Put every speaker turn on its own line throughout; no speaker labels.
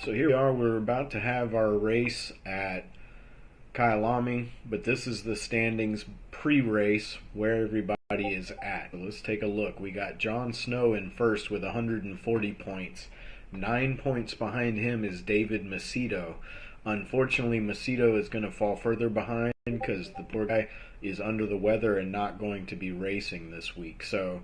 So here we are, we're about to have our race at Kyalami, but this is the standings pre-race where everybody is at. Let's take a look. We got Jon Snow in first with 140 points. 9 points behind him is David Macedo. Unfortunately, Macedo is going to fall further behind because the poor guy is under the weather and not going to be racing this week. So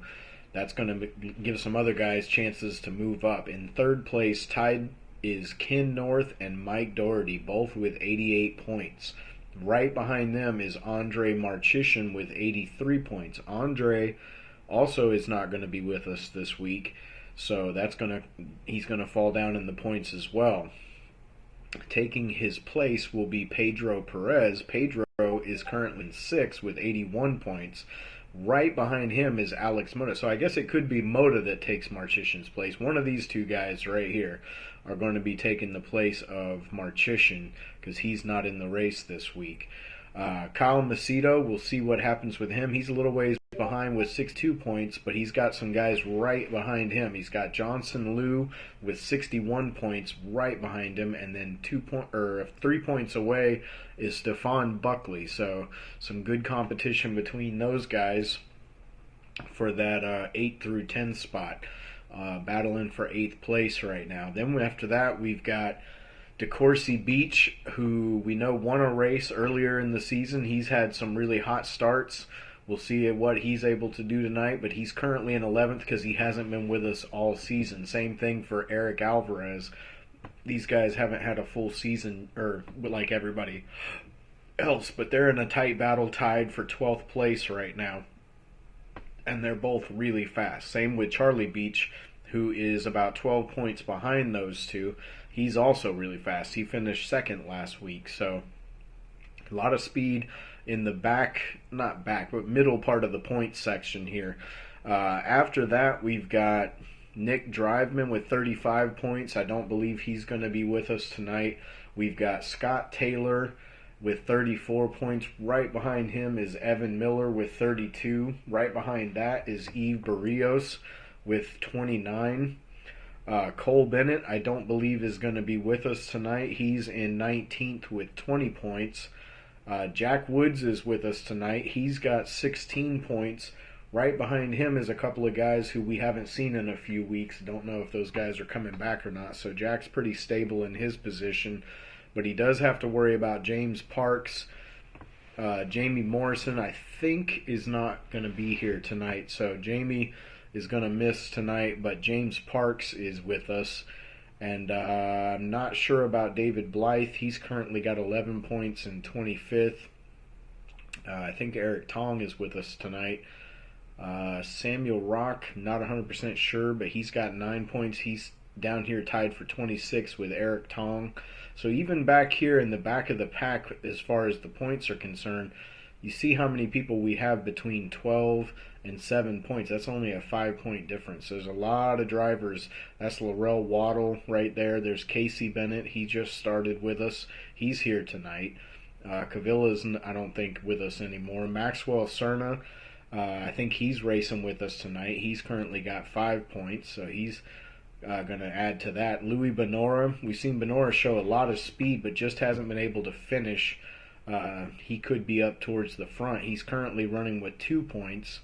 that's going to give some other guys chances to move up. In third place, tied is Ken North and Mike Doherty, both with 88 points. Right behind them is Andre Marchishin with 83 points. Andre also is not going to be with us this week, so he's going to fall down in the points as well. Taking his place will be Pedro Perez. Pedro is currently in 6th with 81 points. Right behind him is Alex Mota. So I guess it could be Mota that takes Marchishin's place. One of these two guys right here are going to be taking the place of Marchishin because he's not in the race this week. Kyle Macedo, we'll see what happens with him. He's a little ways behind with 62 points, but he's got some guys right behind him. He's got Johnson Liu with 61 points right behind him, and then 3 points away is Stefan Buckley. So some good competition between those guys for that 8 through 10 spot, battling for 8th place right now. Then after that, we've got DeCourcy Beach, who we know won a race earlier in the season. He's had some really hot starts. We'll see what he's able to do tonight, but he's currently in 11th because he hasn't been with us all season. Same thing for Eric Alvarez. These guys haven't had a full season, or like everybody else, but they're in a tight battle, tied for 12th place right now, and they're both really fast. Same with Charlie Beach, who is about 12 points behind those two. He's also really fast. He finished 2nd last week, so a lot of speed in the middle part of the points section here. After that, we've got Nick Driveman with 35 points. I don't believe he's going to be with us tonight. We've got Scott Taylor with 34 points. Right behind him is Evan Miller with 32. Right behind that is Yves Barrios with 29. Cole Bennett, I don't believe is going to be with us tonight. He's in 19th with 20 points. Jack Woods is with us tonight. He's got 16 points. Right behind him is a couple of guys who we haven't seen in a few weeks. Don't know if those guys are coming back or not. So Jack's pretty stable in his position. But he does have to worry about James Parks. Jamie Morrison, I think, is not going to be here tonight. So Jamie is going to miss tonight, but James Parks is with us. And I'm not sure about David Blythe. He's currently got 11 points in 25th. I think Eric Tong is with us tonight. Samuel Rock, not 100% sure, but he's got 9 points. He's down here tied for 26 with Eric Tong. So even back here in the back of the pack, as far as the points are concerned, you see how many people we have between 12 and 7 points. That's only a 5-point difference. There's a lot of drivers. That's Laurel Waddle right there. There's Casey Bennett. He just started with us. He's here tonight. Cavilla's, I don't think, with us anymore. Maxwell Cerna, I think he's racing with us tonight. He's currently got 5 points, so he's going to add to that. Louis Benora, we've seen Benora show a lot of speed, but just hasn't been able to finish. He could be up towards the front. He's currently running with 2 points,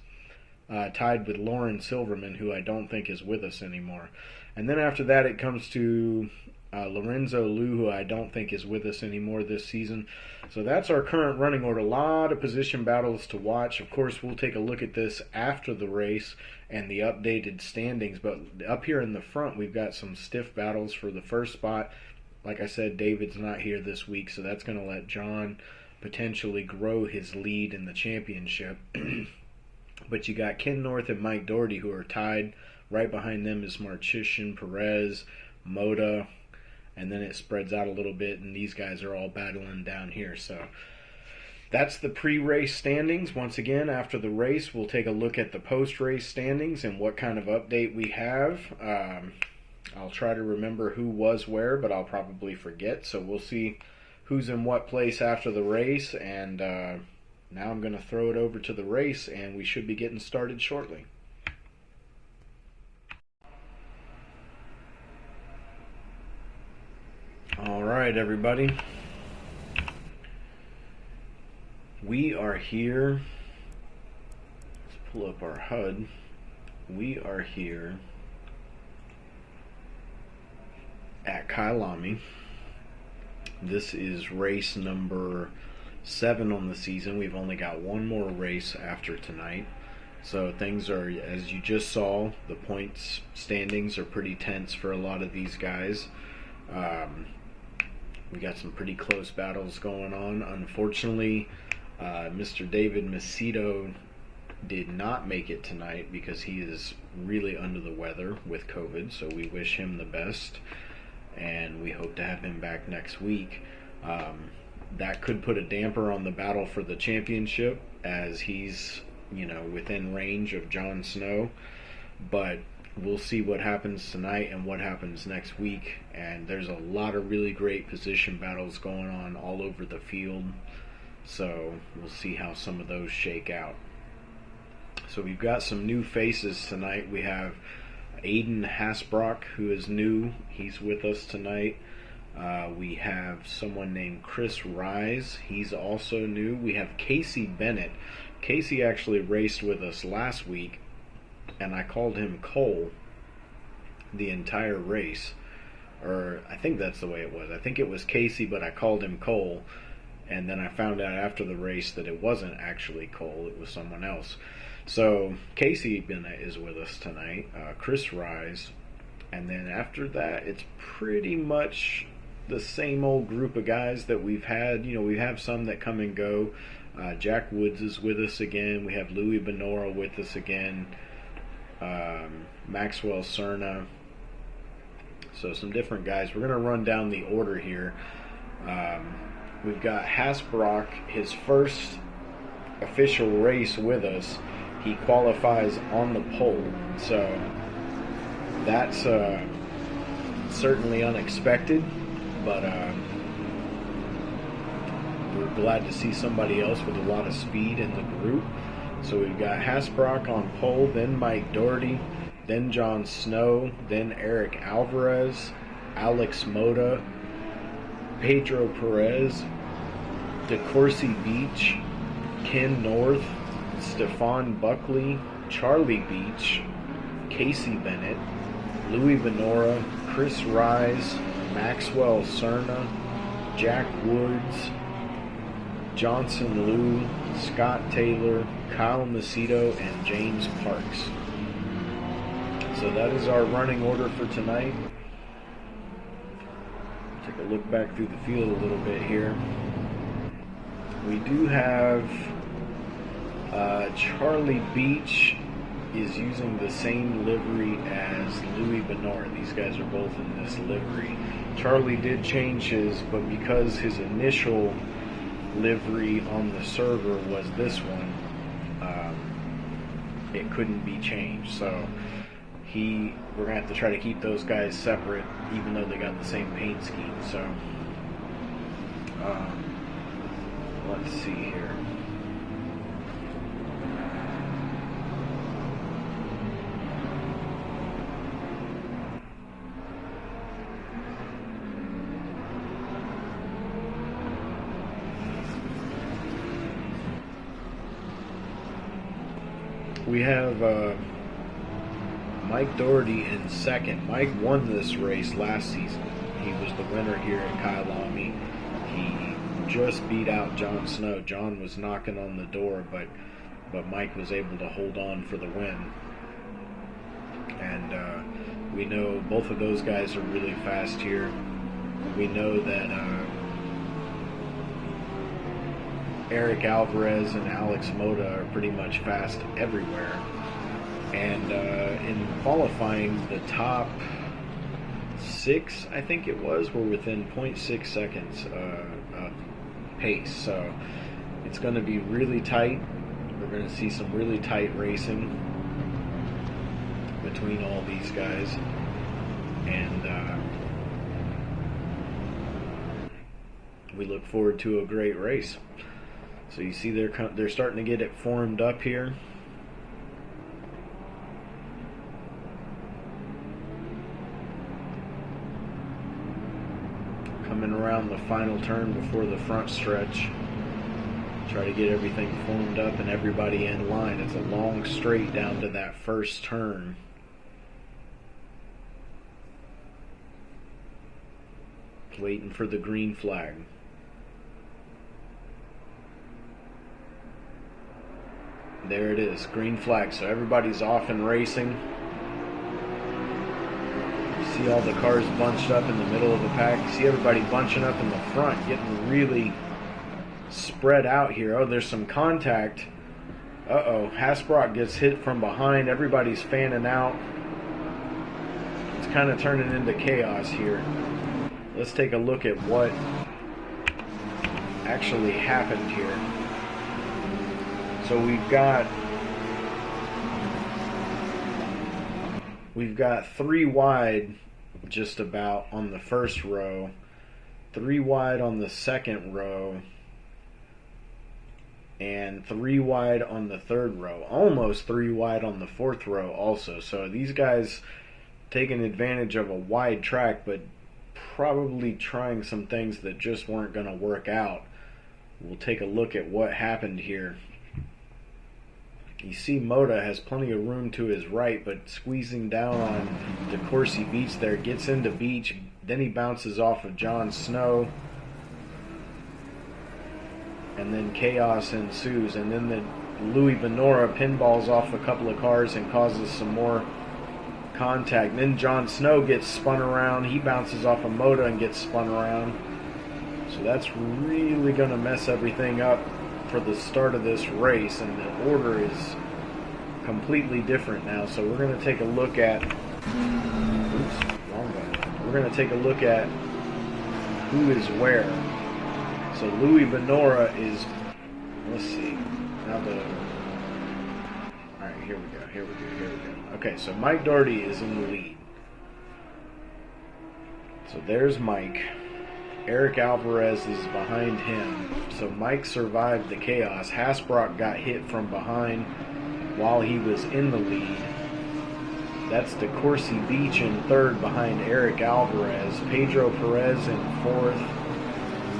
tied with Lauren Silverman, who I don't think is with us anymore. And then after that, it comes to Lorenzo Liu, who I don't think is with us anymore this season. So that's our current running order. A lot of position battles to watch. Of course, we'll take a look at this after the race and the updated standings. But up here in the front, we've got some stiff battles for the first spot. Like I said, David's not here this week, so that's going to let John potentially grow his lead in the championship. But you got Ken North and Mike Doherty, who are tied. Right behind them is Marchishin, Perez, Mota, and then it spreads out a little bit, and these guys are all battling down here. So that's the pre-race standings. Once again, after the race, we'll take a look at the post-race standings and what kind of update we have. I'll try to remember who was where, but I'll probably forget. So we'll see who's in what place after the race, and now I'm going to throw it over to the race, and we should be getting started shortly. Alright, everybody. We are here. Let's pull up our HUD. We are here at Kyalami. This is race number 7 on the season. We've only got one more race after tonight. So things are, as you just saw, the points standings are pretty tense for a lot of these guys. We got some pretty close battles going on. Unfortunately, Mr. David Macedo did not make it tonight because he is really under the weather with COVID, so we wish him the best, and we hope to have him back next week. That could put a damper on the battle for the championship, as he's, within range of Jon Snow, but we'll see what happens tonight and what happens next week. And there's a lot of really great position battles going on all over the field, so we'll see how some of those shake out. So we've got some new faces tonight. We have Aiden Hasbrock, who is new. He's with us tonight. We have someone named Chris Rise. He's also new. We have Casey Bennett. Casey actually raced with us last week, and I called him Cole the entire race. Or I think that's the way it was. I think it was Casey, but I called him Cole. And then I found out after the race that it wasn't actually Cole, it was someone else. So Casey Bennett is with us tonight, Chris Rise, and then after that it's pretty much the same old group of guys that we've had. We have some that come and go. Jack Woods is with us again. We have Louis Benora with us again. Maxwell Cerna. So some different guys. We're going to run down the order here. We've got Hasbrock, his first official race with us. He qualifies on the pole, so that's certainly unexpected, but we're glad to see somebody else with a lot of speed in the group. So we've got Hasbrock on pole, then Mike Doherty, then Jon Snow, then Eric Alvarez, Alex Moda, Pedro Perez, DeCourcy Beach, Ken North, Stefan Buckley, Charlie Beach, Casey Bennett, Louis Benora, Chris Rise, Maxwell Cerna, Jack Woods, Johnson Liu, Scott Taylor, Kyle Macedo, and James Parks. So that is our running order for tonight. Take a look back through the field a little bit here. We do have Charlie Beach is using the same livery as Louis Benora. These guys are both in this livery. Charlie did change his, but because his initial livery on the server was this one, it couldn't be changed. So we're going to have to try to keep those guys separate, even though they got the same paint scheme. So let's see here. We have Mike Doherty in second. Mike won this race last season. He was the winner here at Kyalami. He just beat out Jon Snow. Jon was knocking on the door, but Mike was able to hold on for the win. And we know both of those guys are really fast here. We know that Eric Alvarez and Alex Moda are pretty much fast everywhere. And in qualifying, the top 6, I think it was, were within 0.6 seconds of pace. So it's going to be really tight. We're going to see some really tight racing between all these guys. And we look forward to a great race. So you see they're starting to get it formed up here. Coming around the final turn before the front stretch. Try to get everything formed up and everybody in line. It's a long straight down to that first turn. Waiting for the green flag. There it is, green flag. So everybody's off and racing. You see all the cars bunched up in the middle of the pack. You see everybody bunching up in the front, getting really spread out here. Oh, there's some contact. Uh-oh, Hasbrock gets hit from behind. Everybody's fanning out. It's kind of turning into chaos here. Let's take a look at what actually happened here. So we've got 3 wide just about on the first row, 3 wide on the second row, and 3 wide on the third row. Almost 3 wide on the fourth row also. So these guys taking advantage of a wide track, but probably trying some things that just weren't going to work out. We'll take a look at what happened here. You see Moda has plenty of room to his right, but squeezing down on DeCourcy Beach there, gets into Beach, then he bounces off of Jon Snow, and then chaos ensues, and then the Louis Benora pinballs off a couple of cars and causes some more contact. Then Jon Snow gets spun around, he bounces off of Moda and gets spun around. So that's really going to mess everything up for the start of this race, and the order is completely different now. So we're going to take a look at we're going to take a look at who is where. So Louis Benora is, let's see, now alright, here we go. Okay, so Mike Doherty is in the lead. So there's Mike. Eric Alvarez is behind him. So Mike survived the chaos. Hasbrock got hit from behind while he was in the lead. That's DeCourcy Beach in third behind Eric Alvarez. Pedro Perez in fourth.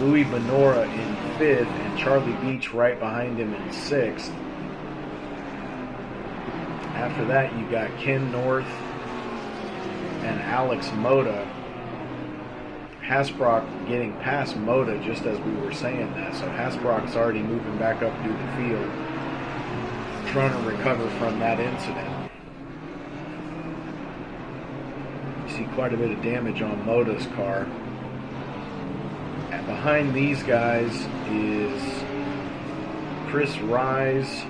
Louis Benora in fifth. And Charlie Beach right behind him in sixth. After that, you got Ken North and Alex Moda. Hasbrock getting past Moda just as we were saying that. So Hasbrock's already moving back up through the field, trying to recover from that incident. You see quite a bit of damage on Moda's car. And behind these guys is Chris Rise,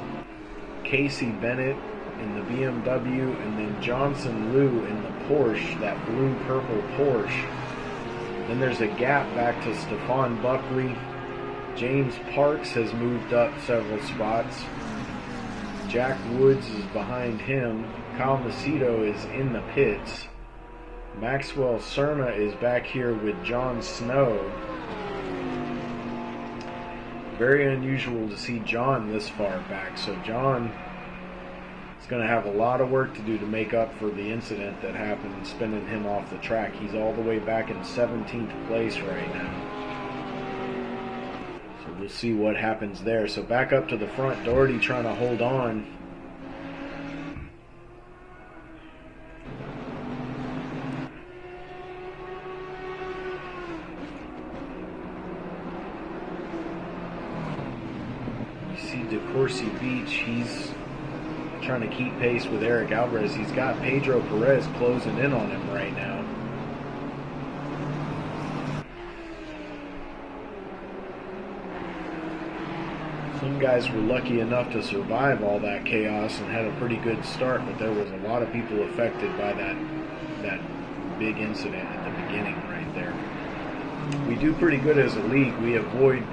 Casey Bennett in the BMW, and then Johnson Liu in the Porsche, that blue-purple Porsche. Then there's a gap back to Stephon Buckley. James Parks has moved up several spots. Jack Woods is behind him. Kyle Macedo is in the pits. Maxwell Cerna is back here with Jon Snow. Very unusual to see John this far back. So John is going to have a lot of work to do to make up for the incident that happened spinning him off the track. He's all the way back in 17th place right now. So we'll see what happens there. So back up to the front, Doherty trying to hold on. You see DeCourcy Beach, he's trying to keep pace with Eric Alvarez. He's got Pedro Perez closing in on him right now. Some guys were lucky enough to survive all that chaos and had a pretty good start, but there was a lot of people affected by that big incident at the beginning right there. We do pretty good as a league. We avoid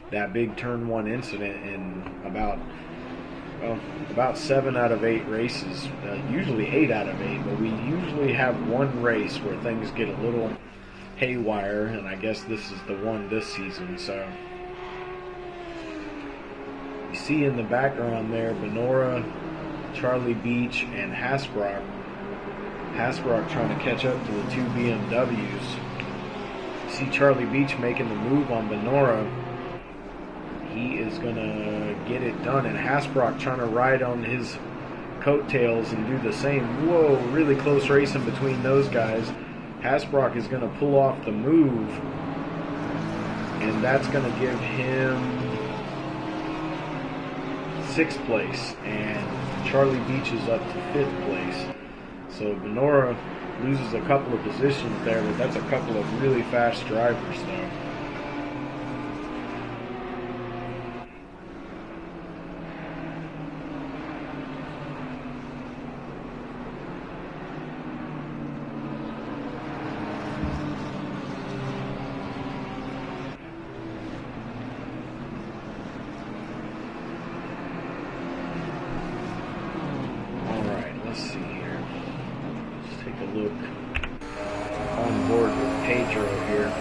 that big turn 1 incident in about 7 out of 8 races, usually 8 out of 8, but we usually have one race where things get a little haywire, and I guess this is the one this season. So you see in the background there Benora, Charlie Beach, and Hasbrock. Hasbrock trying to catch up to the 2 BMWs. You see Charlie Beach making the move on Benora. He is going to get it done, and Hasbrock trying to ride on his coattails and do the same. Whoa, really close racing between those guys. Hasbrock is going to pull off the move, and that's going to give him 6th place, and Charlie Beach is up to 5th place. So Benora loses a couple of positions there, but that's a couple of really fast drivers though. Let's see here. Let's take a look on board with Pedro here.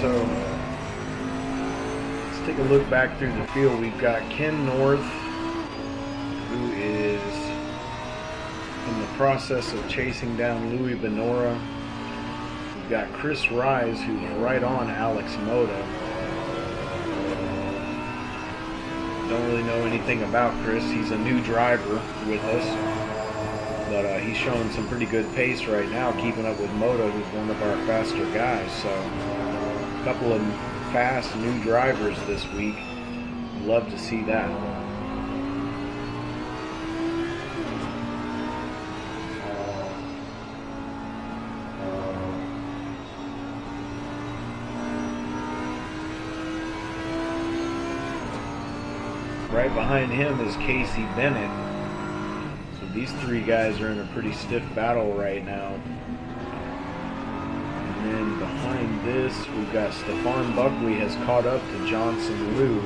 So let's take a look back through the field. We've got Ken North, who is in the process of chasing down Louis Benora. We've got Chris Rise, who's right on Alex Moda. Don't really know anything about Chris. He's a new driver with us, but he's showing some pretty good pace right now, keeping up with Moda, who's one of our faster guys. So a couple of fast new drivers this week. Love to see that. Right behind him is Casey Bennett. So these three guys are in a pretty stiff battle right now. And then behind this, we've got Stefan Buckley has caught up to Johnson Liu.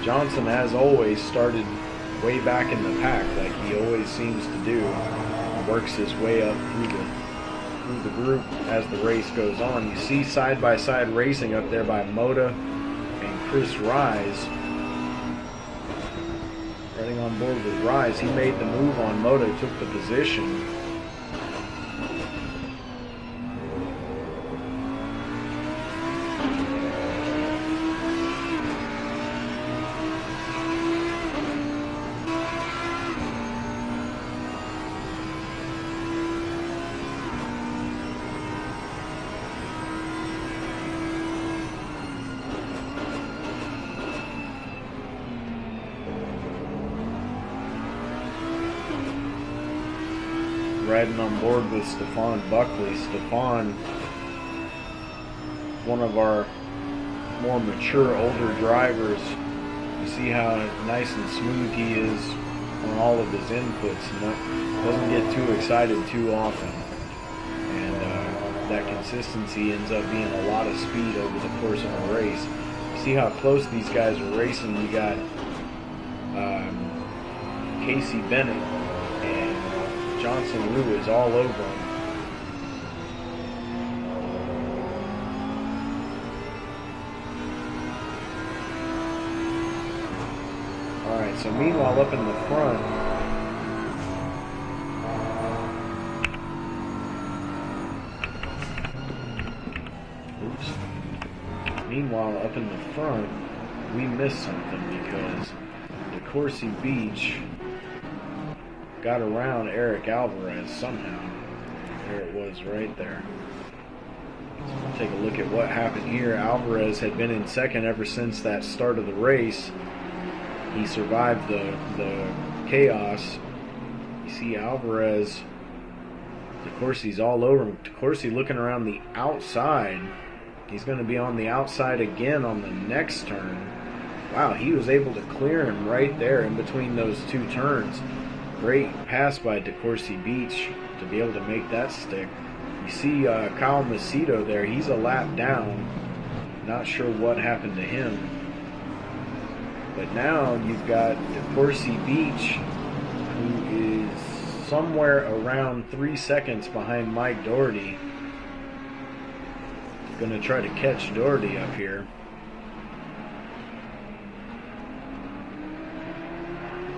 Johnson, as always, started way back in the pack, like he always seems to do. Works his way up through the group as the race goes on. You see side-by-side racing up there by Moda and Chris Rise. Riding on board with Rise, he made the move on Moda, took the position. Riding on board with Stefan Buckley. Stefan, one of our more mature, older drivers. You see how nice and smooth he is on all of his inputs, and doesn't get too excited too often. And that consistency ends up being a lot of speed over the course of a race. You see how close these guys are racing. You got Casey Bennett and Johnson Liu is all over him. Alright, so meanwhile up in the front, we missed something because DeCourcy Beach got around Eric Alvarez somehow. There it was right there. So we'll take a look at what happened here. Alvarez had been in second ever since that start of the race. He survived the chaos. You see Alvarez, Corsi's all over him. Corsi looking around the outside. He's going to be on the outside again on the next turn. Wow, he was able to clear him right there in between those two turns. Great pass by DeCourcy Beach to be able to make that stick. You see Kyle Macedo there. He's a lap down. Not sure what happened to him. But now you've got DeCourcy Beach, who is somewhere around 3 seconds behind Mike Doherty. Going to try to catch Doherty up here.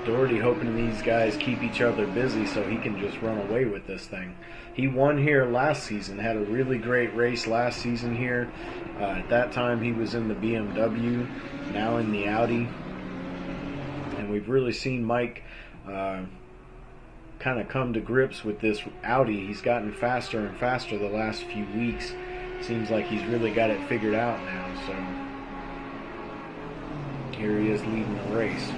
Doherty hoping these guys keep each other busy so he can just run away with this thing. He won here last season, had a really great race last season here. At that time he was in the BMW, now in the Audi. And we've really seen Mike kind of come to grips with this Audi. He's gotten faster and faster the last few weeks. Seems like he's really got it figured out now. So here he is leading the race.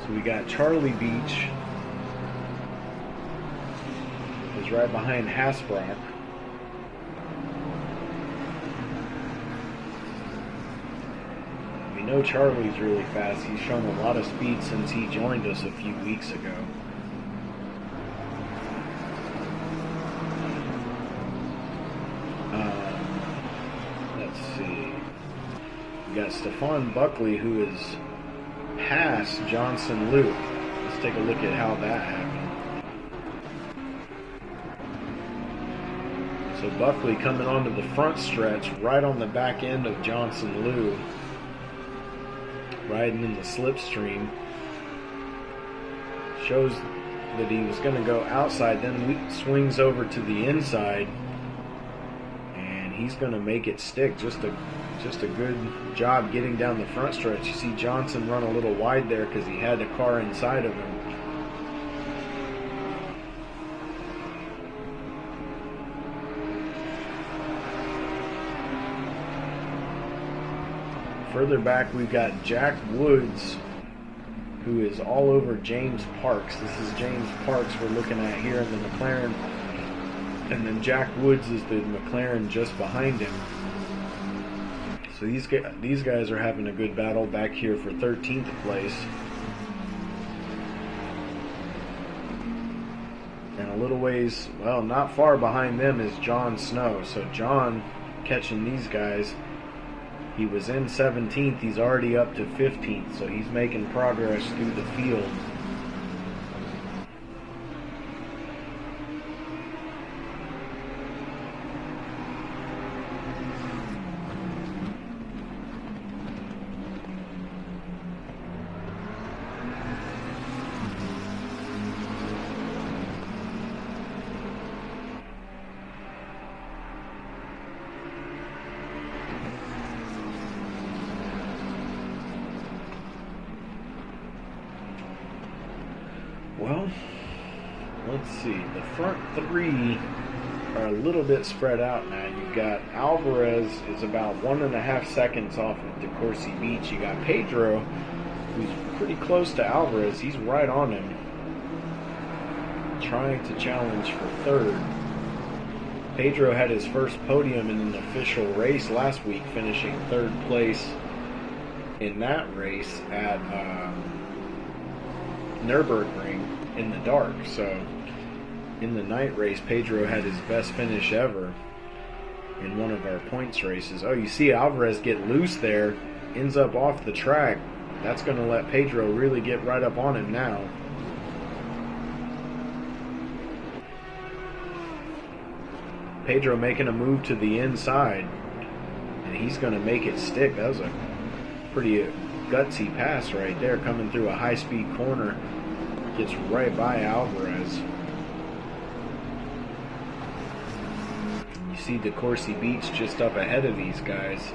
So we got Charlie Beach, who's right behind Hasbrock. We know Charlie's really fast. He's shown a lot of speed since he joined us a few weeks ago. Let's see. We got Stefan Buckley, who is past Johnson Luke. Let's take a look at how that happened. So Buckley coming onto the front stretch right on the back end of Johnson Lou, riding in the slipstream. Shows that he was going to go outside, then swings over to the inside, and he's going to make it stick. Just a good job getting down the front stretch. You see Johnson run a little wide there because he had a car inside of him. Further back we've got Jack Woods, who is all over James Parks. This is James Parks we're looking at here in the McLaren. And then Jack Woods is the McLaren just behind him. So these guys are having a good battle back here for 13th place. And a little ways, well, not far behind them is John Snow. So John catching these guys. He was in 17th. He's already up to 15th. So he's making progress through the field. Well, let's see. The front three are a little bit spread out now. You've got Alvarez is about 1.5 seconds off of DeCourcy Beach. You got Pedro, who's pretty close to Alvarez. He's right on him, trying to challenge for third. Pedro had his first podium in an official race last week, finishing third place in that race at Nürburgring in the dark. So in the night race, Pedro had his best finish ever in one of our points races. Oh, you see Alvarez get loose there, ends up off the track. That's going to let Pedro really get right up on him now. Pedro making a move to the inside, and he's going to make it stick. That was a pretty gutsy pass right there, coming through a high-speed corner. Gets right by Alvarez. You see DeCourcy Beach just up ahead of these guys.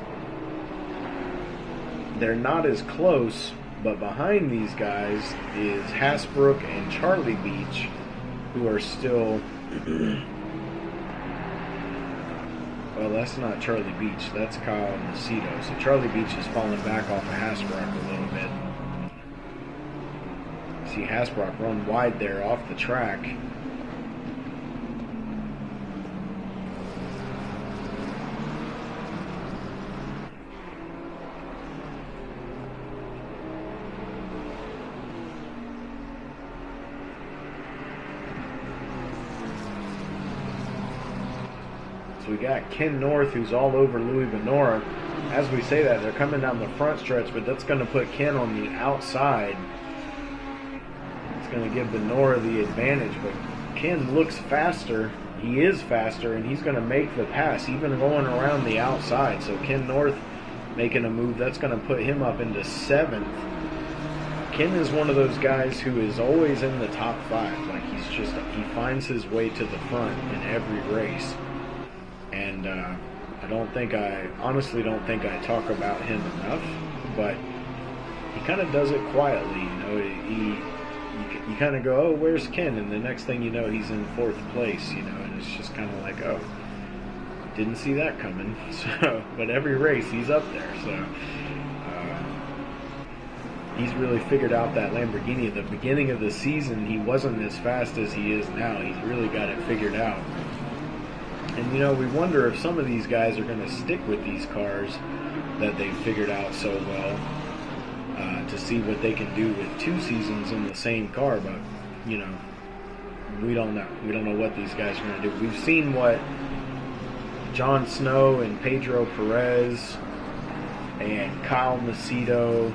They're not as close, but behind these guys is Hasbrook and Charlie Beach, who are still... Well, that's not Charlie Beach. That's Kyle Macedo. So Charlie Beach is falling back off of Hasbrook a little bit. see Hasbrock run wide there off the track. So we got Ken North, who's all over Louis Benora. As we say that, they're coming down the front stretch, but that's going to put Ken on the outside. It's going to give Benora the advantage, but Ken looks faster. He is faster, and he's going to make the pass, even going around the outside. So Ken North making a move. That's going to put him up into 7th. Ken is one of those guys who is always in the top 5. Like, he finds his way to the front in every race. And I honestly don't think I talk about him enough, but he kind of does it quietly, you know. You kind of go, oh, where's Ken? And the next thing you know, he's in 4th place, you know, and it's just kind of like, oh, didn't see that coming. So, but every race he's up there, so he's really figured out that Lamborghini. At the beginning of the season, he wasn't as fast as he is now. He's really got it figured out. And, you know, we wonder if some of these guys are going to stick with these cars that they've figured out so well to see what they can do with 2 seasons in the same car. But, you know, we don't know. We don't know what these guys are going to do. We've seen what Jon Snow and Pedro Perez and Kyle Macedo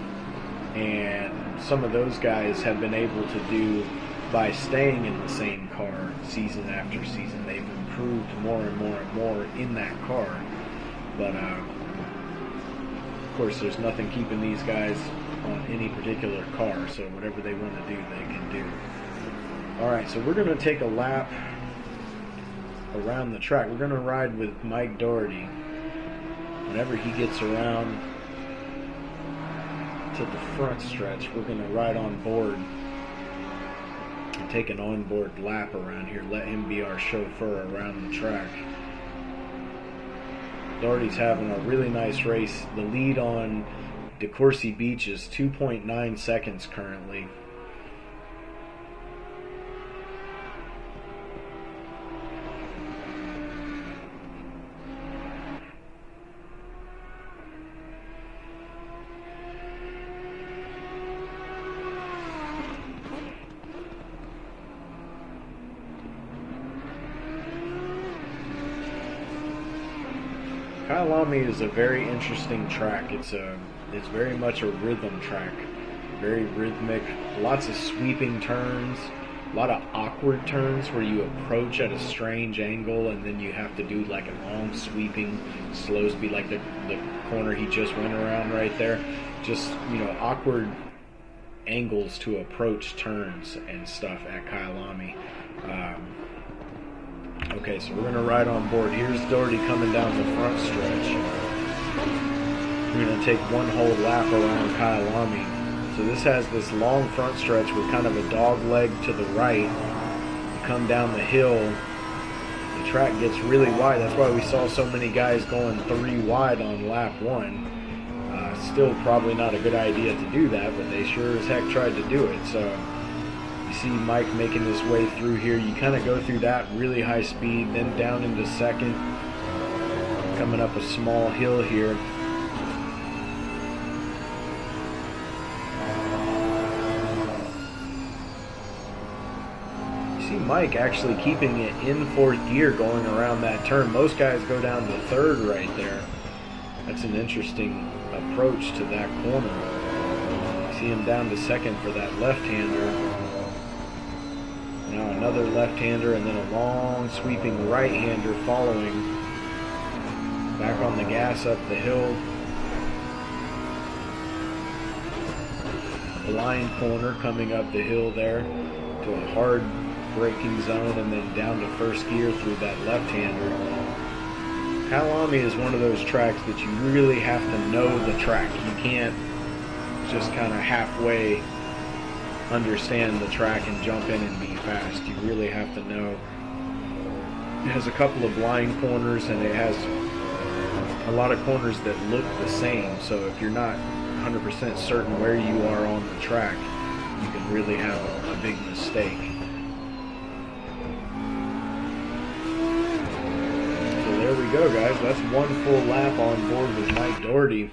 and some of those guys have been able to do by staying in the same car season after season. They've improved more and more and more in that car. But, of course, there's nothing keeping these guys on any particular car, so whatever they want to do, they can do. Alright, so we're going to take a lap around the track. We're going to ride with Mike Doherty. Whenever he gets around to the front stretch, we're going to ride on board and take an onboard lap around here. Let him be our chauffeur around the track. Doherty's having a really nice race. The lead on DeCourcy Beach is 2.9 seconds currently. Kyalami is a very interesting track. It's very much a rhythm track, very rhythmic, lots of sweeping turns, a lot of awkward turns where you approach at a strange angle and then you have to do like a long sweeping slow speed, like the corner he just went around right there. Just, you know, awkward angles to approach turns and stuff at Kyalami. Okay, so we're going to ride on board. Here's Doherty coming down the front stretch. We're going to take one whole lap around Kyalami. So this has this long front stretch with kind of a dog leg to the right. You come down the hill, the track gets really wide. That's why we saw so many guys going 3 wide on lap 1. Still probably not a good idea to do that, but they sure as heck tried to do it. So you see Mike making his way through here. You kind of go through that really high speed, then down into second, coming up a small hill here. You see Mike actually keeping it in 4th gear going around that turn. Most guys go down to 3rd right there. That's an interesting approach to that corner. You see him down to 2nd for that left-hander. Now another left-hander and then a long sweeping right-hander following. Back on the gas up the hill. Blind corner coming up the hill there to a hard braking zone and then down to 1st gear through that left-hander. Kyalami is one of those tracks that you really have to know the track. You can't just kind of halfway understand the track and jump in and be fast. You really have to know. It has a couple of blind corners and it has a lot of corners that look the same. So if you're not 100% certain where you are on the track, you can really have a big mistake. So there we go, guys. That's one full lap on board with Mike Doherty.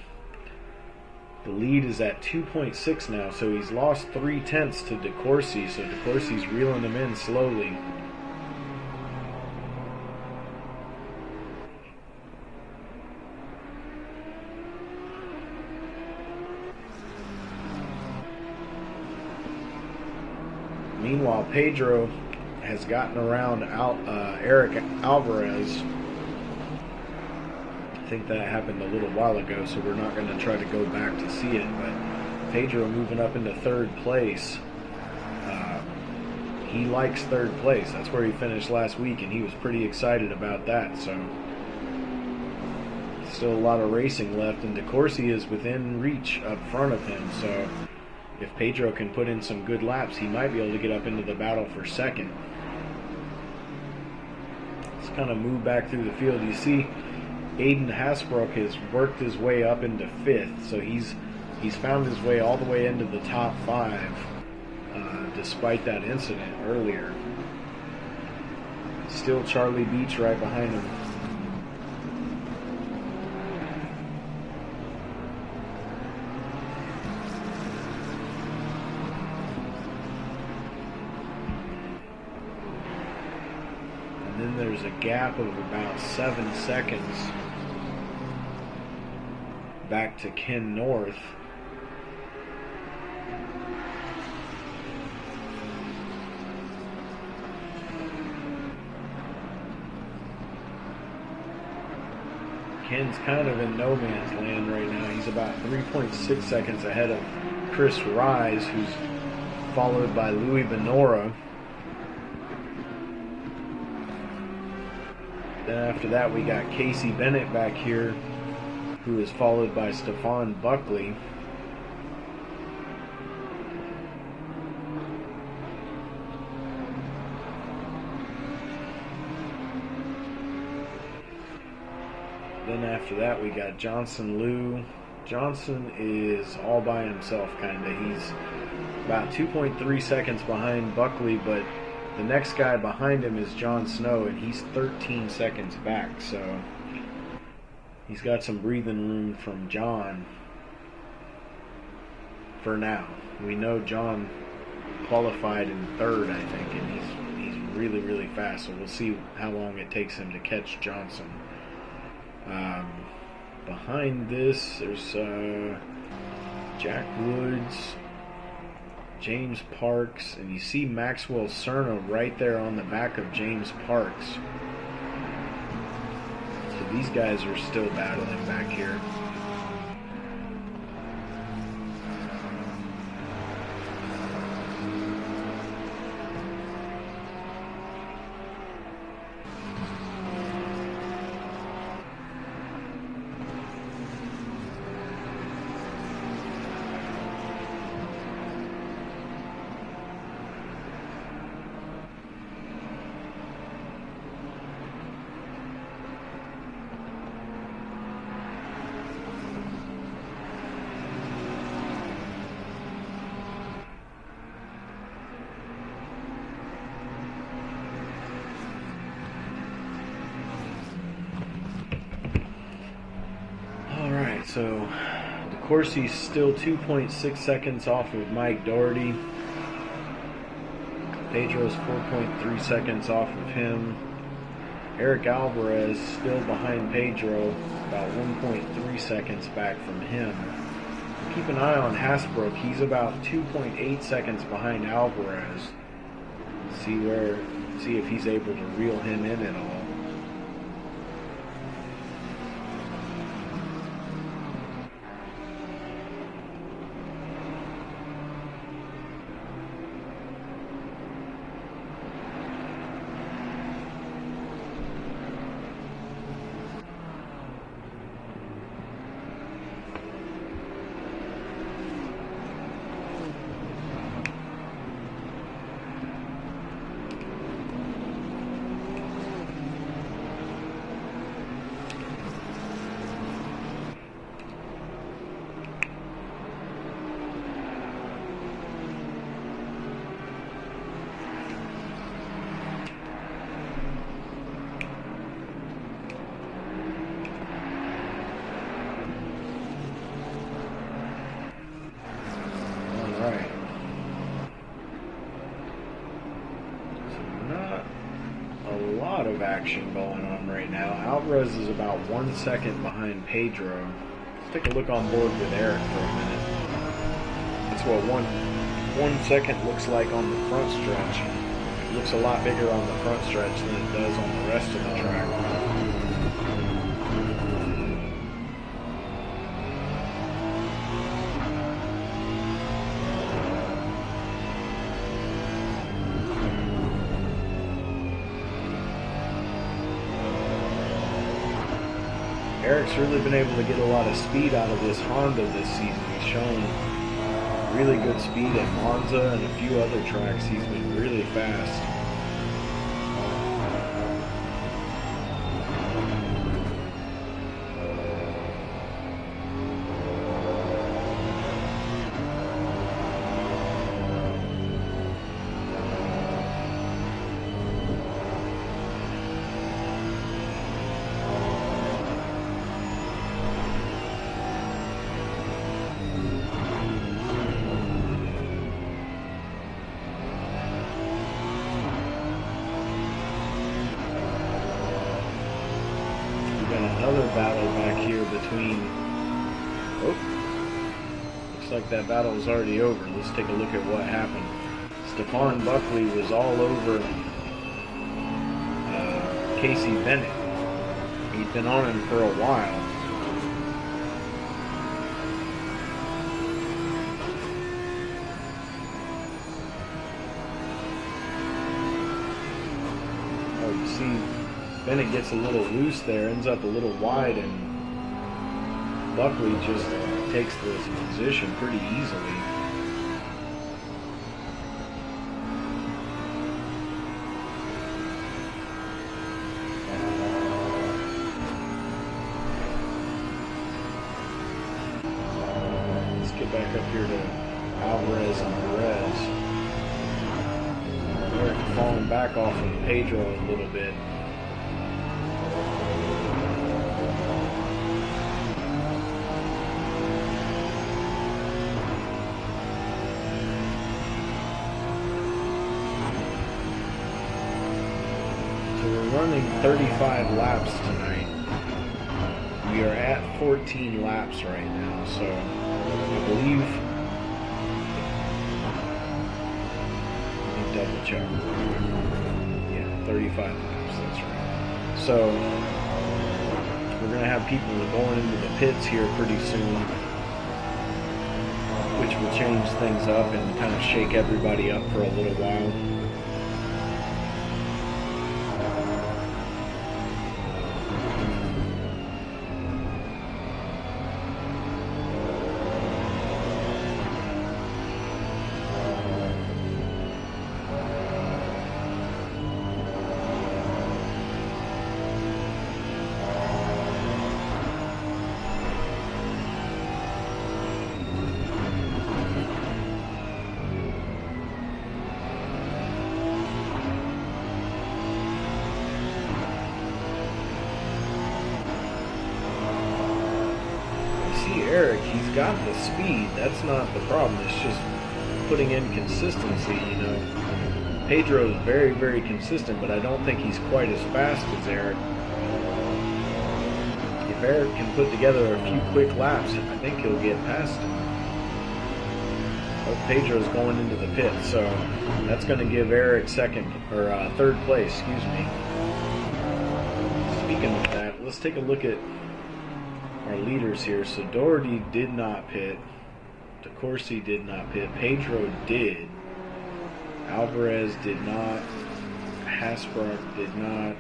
The lead is at 2.6 now, so he's lost 3/10 to DeCourcy, so DeCourcy's reeling him in slowly. Meanwhile, Pedro has gotten around Eric Alvarez. I think that happened a little while ago, so we're not going to try to go back to see it. But Pedro moving up into third place. He likes third place. That's where he finished last week, and he was pretty excited about that. So still a lot of racing left, and DeCourcy is within reach up front of him. So if Pedro can put in some good laps, he might be able to get up into the battle for second. Let's kind of move back through the field. You see Aiden Hasbrook has worked his way up into fifth, so he's found his way all the way into the top five, despite that incident earlier. Still Charlie Beach right behind him. And then there's a gap of about 7 seconds back to Ken North. Ken's kind of in no man's land right now. He's about 3.6 seconds ahead of Chris Rise, who's followed by Louis Benora. Then after that, we got Casey Bennett back here, who is followed by Stefan Buckley. Then after that, we got Johnson Liu. Johnson is all by himself, kind of. He's about 2.3 seconds behind Buckley, but the next guy behind him is John Snow, and he's 13 seconds back, so he's got some breathing room from John for now. We know John qualified in third, I think, and he's really, really fast, so we'll see how long it takes him to catch Johnson. Behind this, there's Jack Woods, James Parks, and you see Maxwell Cerna right there on the back of James Parks. So these guys are still battling back here. So DeCourcy's still 2.6 seconds off of Mike Doherty. Pedro's 4.3 seconds off of him. Eric Alvarez still behind Pedro, about 1.3 seconds back from him. Keep an eye on Hasbrook. He's about 2.8 seconds behind Alvarez. See if he's able to reel him in at all. a lot of action going on right now. Alvarez is about 1 second behind Pedro. Let's take a look on board with Eric for a minute. That's what one second looks like on the front stretch. It looks a lot bigger on the front stretch than it does on the rest of the track. Eric's really been able to get a lot of speed out of this Honda this season. He's shown really good speed at Monza and a few other tracks. He's been really fast. Another battle back here between, looks like that battle is already over. Let's take a look at what happened. Stefan Buckley was all over Casey Bennett. He'd been on him for a while. Oh, you see Bennett gets a little loose there, ends up a little wide, and Buckley just takes this position pretty easily. Let's get back up here to Alvarez and Perez. They're falling back off of Pedro a little bit. We're running 35 laps tonight. We are at 14 laps right now, so I believe, let me double check. Yeah, 35 laps, that's right. So we're going to have people going into the pits here pretty soon, which will change things up and kind of shake everybody up for a little while. Eric, he's got the speed. That's not the problem. It's just putting in consistency, you know. Pedro's very, very consistent, but I don't think he's quite as fast as Eric. If Eric can put together a few quick laps, I think he'll get past him. Oh, Pedro's going into the pit, so that's going to give Eric third place, excuse me. Speaking of that, let's take a look at our leaders here. So Doherty did not pit. DeCourcy did not pit. Pedro did. Alvarez did not. Hasbrook did not.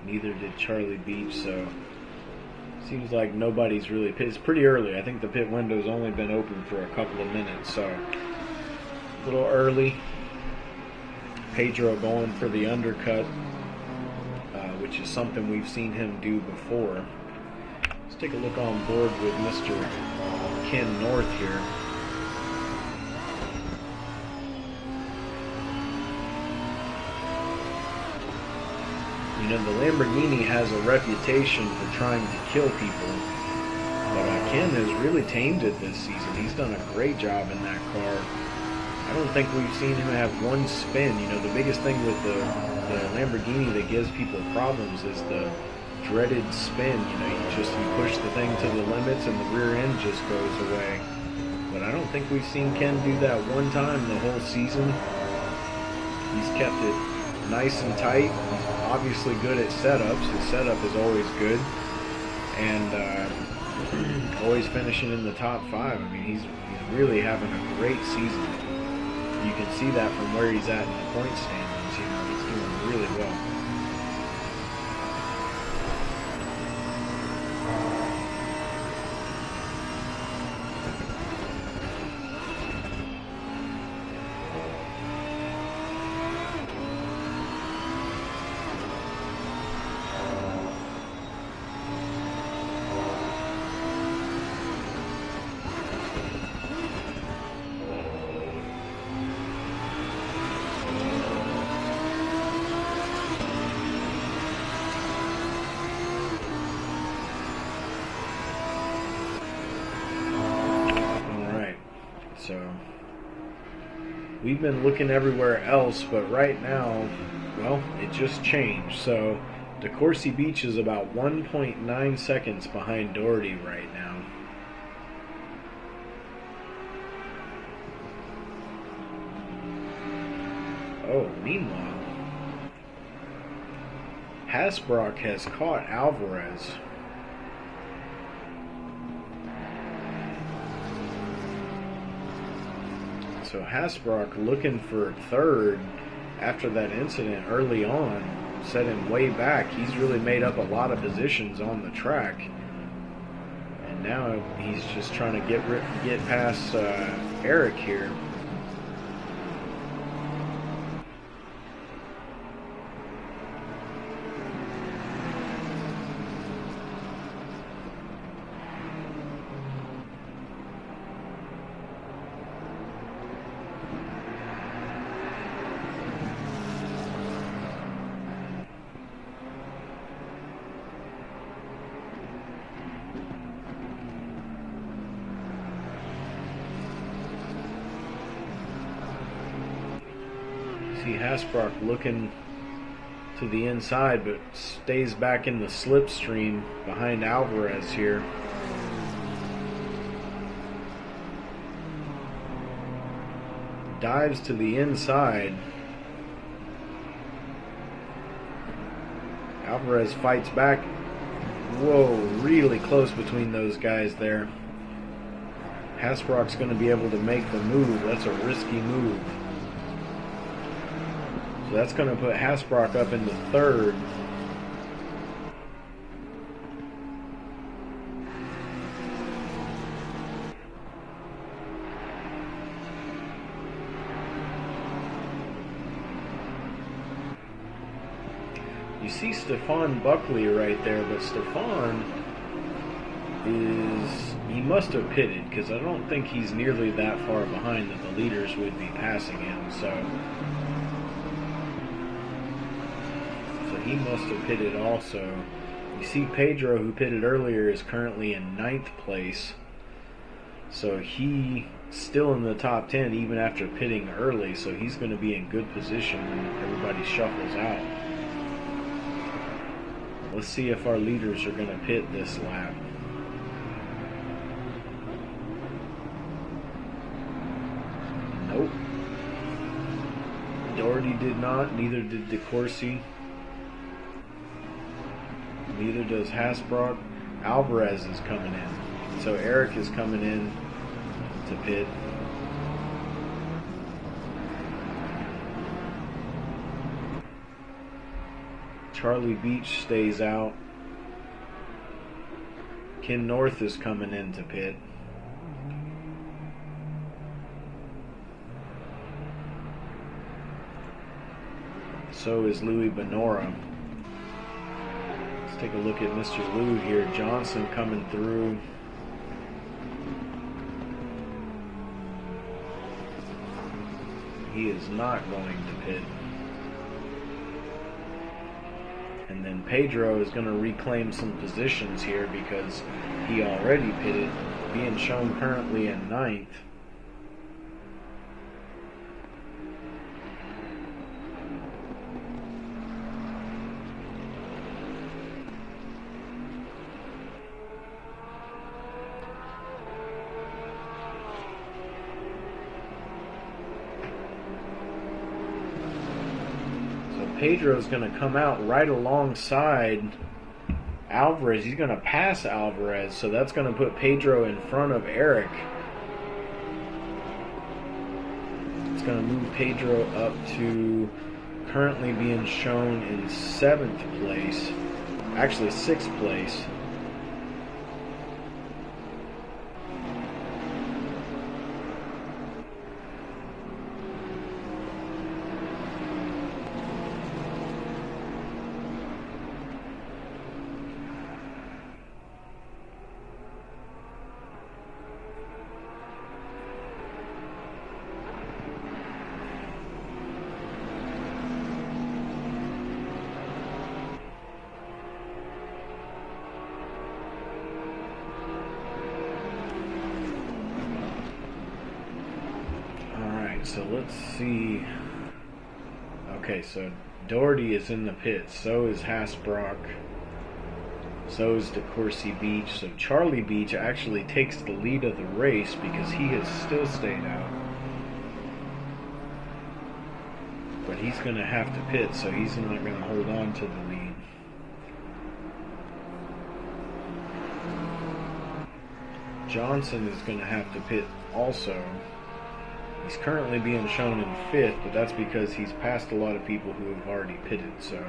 Neither did Charlie Beach, so seems like nobody's really pit. It's pretty early. I think the pit window's only been open for a couple of minutes, so a little early. Pedro going for the undercut, which is something we've seen him do before. Let's take a look on board with Mr. Ken North here. You know, the Lamborghini has a reputation for trying to kill people, but Ken has really tamed it this season. He's done a great job in that car. I don't think we've seen him have one spin. You know, the biggest thing with the Lamborghini that gives people problems is the dreaded spin. You know, you push the thing to the limits and the rear end just goes away. But I don't think we've seen Ken do that one time the whole season. He's kept it nice and tight. He's obviously good at setups. His setup is always good. And always finishing in the top 5. I mean, he's really having a great season. You can see that from where he's at in the point standings. You know, he's doing really well. So we've been looking everywhere else, but right now, well, it just changed. So DeCourcy Beach is about 1.9 seconds behind Doherty right now. Oh, meanwhile, Hasbrock has caught Alvarez. So Hasbrock, looking for third after that incident early on, set him way back. He's really made up a lot of positions on the track, and now he's just trying to get past Eric here. Hasbrock looking to the inside, but stays back in the slipstream behind Alvarez here. Dives to the inside. Alvarez fights back. Whoa, really close between those guys there. Hasbrock's going to be able to make the move. That's a risky move. So that's going to put Hasbrock up into third. You see Stefan Buckley right there, but Stefan he must have pitted, because I don't think he's nearly that far behind that the leaders would be passing him. So he must have pitted also. You see Pedro, who pitted earlier, is currently in 9th place. So he's still in the top 10 even after pitting early. So he's going to be in good position when everybody shuffles out. Let's see if our leaders are going to pit this lap. Nope. Doherty did not. Neither did DeCourcy. Neither does Hasbrock. Alvarez is coming in. So Eric is coming in to pit. Charlie Beach stays out. Ken North is coming in to pit. So is Louis Benora. Take a look at Mr. Lou here. Johnson coming through. He is not going to pit. And then Pedro is going to reclaim some positions here because he already pitted, being shown currently in 9th. Pedro's going to come out right alongside Alvarez. He's going to pass Alvarez, so that's going to put Pedro in front of Eric. It's going to move Pedro up to currently being shown in 7th place. Actually 6th place. So let's see. Okay, so Doherty is in the pits. So is Hasbrook. So is DeCourcy Beach. So Charlie Beach actually takes the lead of the race because he has still stayed out. But he's going to have to pit, so he's not going to hold on to the lead. Johnson is going to have to pit also. He's currently being shown in 5th, but that's because he's passed a lot of people who have already pitted, so.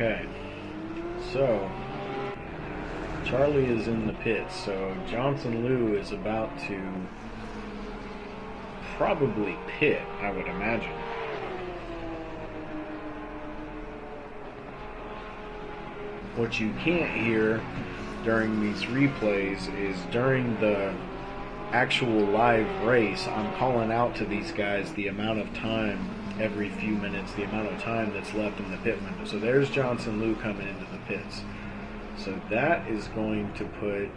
Okay, so Charlie is in the pits, so Johnson Liu is about to probably pit, I would imagine. What you can't hear during these replays is during the actual live race, I'm calling out to these guys the amount of time every few minutes, the amount of time that's left in the pit window. So there's Johnson Liu coming into the pits. So that is going to put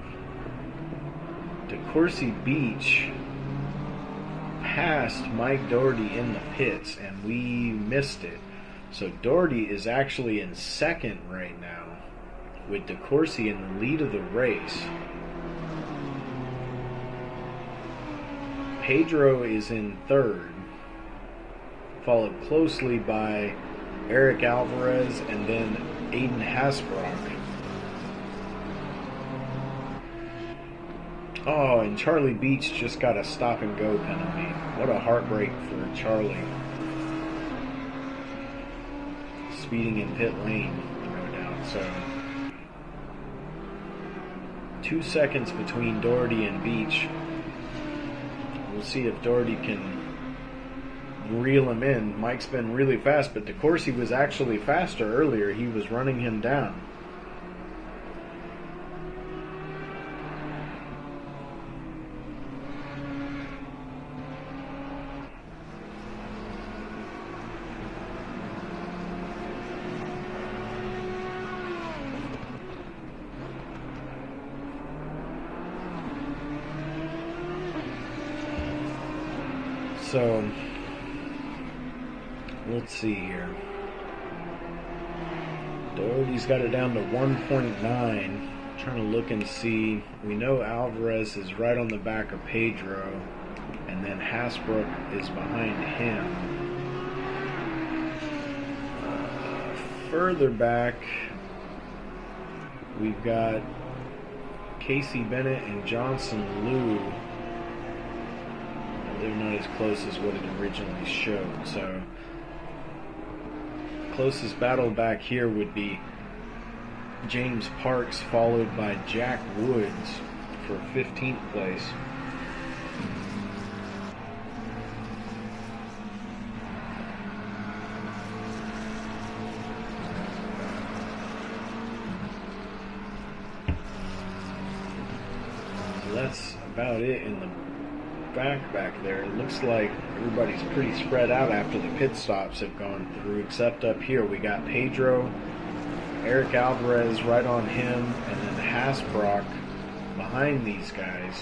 DeCourcy Beach past Mike Doherty in the pits, and we missed it. So Doherty is actually in 2nd right now, with DeCourcy in the lead of the race. Pedro is in 3rd, followed closely by Eric Alvarez and then Aiden Hasbrook. Oh, and Charlie Beach just got a stop and go penalty. What a heartbreak for Charlie. Speeding in pit lane, no doubt. So 2 seconds between Doherty and Beach. We'll see if Doherty can reel him in. Mike's been really fast, but DeCourcy was actually faster earlier. He was running him down. So let's see here. Doherty's got it down to 1.9. Trying to look and see. We know Alvarez is right on the back of Pedro, and then Hasbrook is behind him. Further back, we've got Casey Bennett and Johnson Liu. They're not as close as what it originally showed, so closest battle back here would be James Parks, followed by Jack Woods for 15th place. So that's about it in the back there. It looks like everybody's pretty spread out after the pit stops have gone through, except up here we got Pedro, Eric Alvarez right on him, and then Hasbrock behind these guys,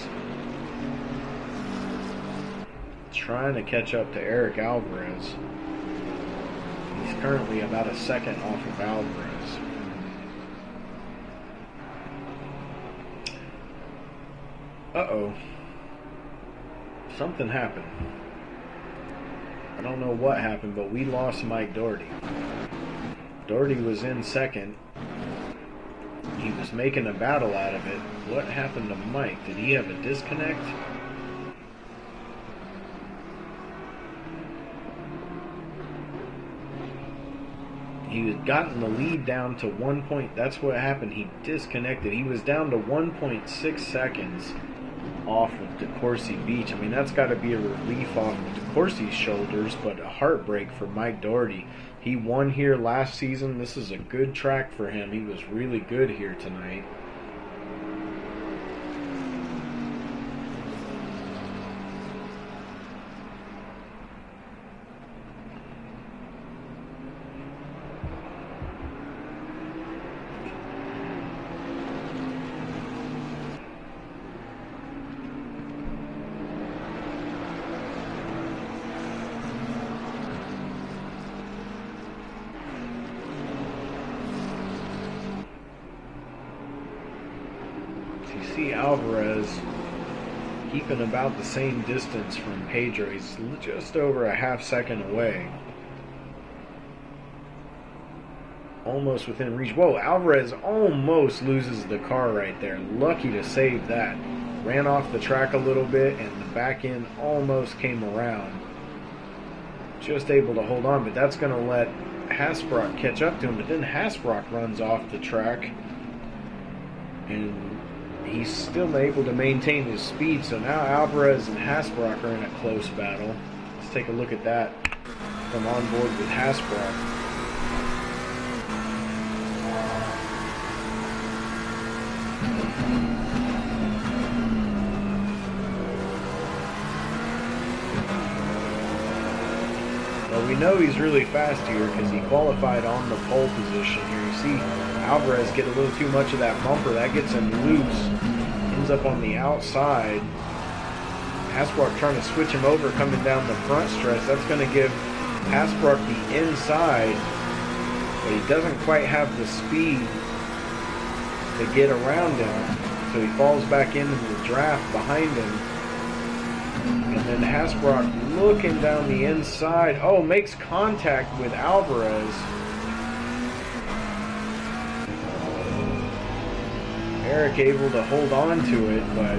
trying to catch up to Eric Alvarez. He's currently about a second off of Alvarez. Uh-oh. Something happened. I don't know what happened, but we lost Mike Doherty. Doherty was in second. He was making a battle out of it. What happened to Mike? Did he have a disconnect? He had gotten the lead down to 1 point. That's what happened. He disconnected. He was down to 1.6 seconds off of DeCourcy Beach. I mean, that's got to be a relief off of DeCourcy's shoulders, but a heartbreak for Mike Doherty. He won here last season. This is a good track for him. He was really good here tonight. You see Alvarez keeping about the same distance from Pedro. He's just over a half second away. Almost within reach. Whoa, Alvarez almost loses the car right there. Lucky to save that. Ran off the track a little bit and the back end almost came around. Just able to hold on, but that's going to let Hasbrock catch up to him. But then Hasbrock runs off the track and he's still able to maintain his speed. So now Alvarez and Hasbrock are in a close battle. Let's take a look at that from on board with Hasbrock. Well, we know he's really fast here because he qualified on the pole position here. You see Alvarez get a little too much of that bumper. That gets him loose. Ends up on the outside. Hasbrock trying to switch him over coming down the front stretch. That's going to give Hasbrock the inside, but he doesn't quite have the speed to get around him. So he falls back into the draft behind him. And then Hasbrock looking down the inside. Oh, makes contact with Alvarez. Eric able to hold on to it, but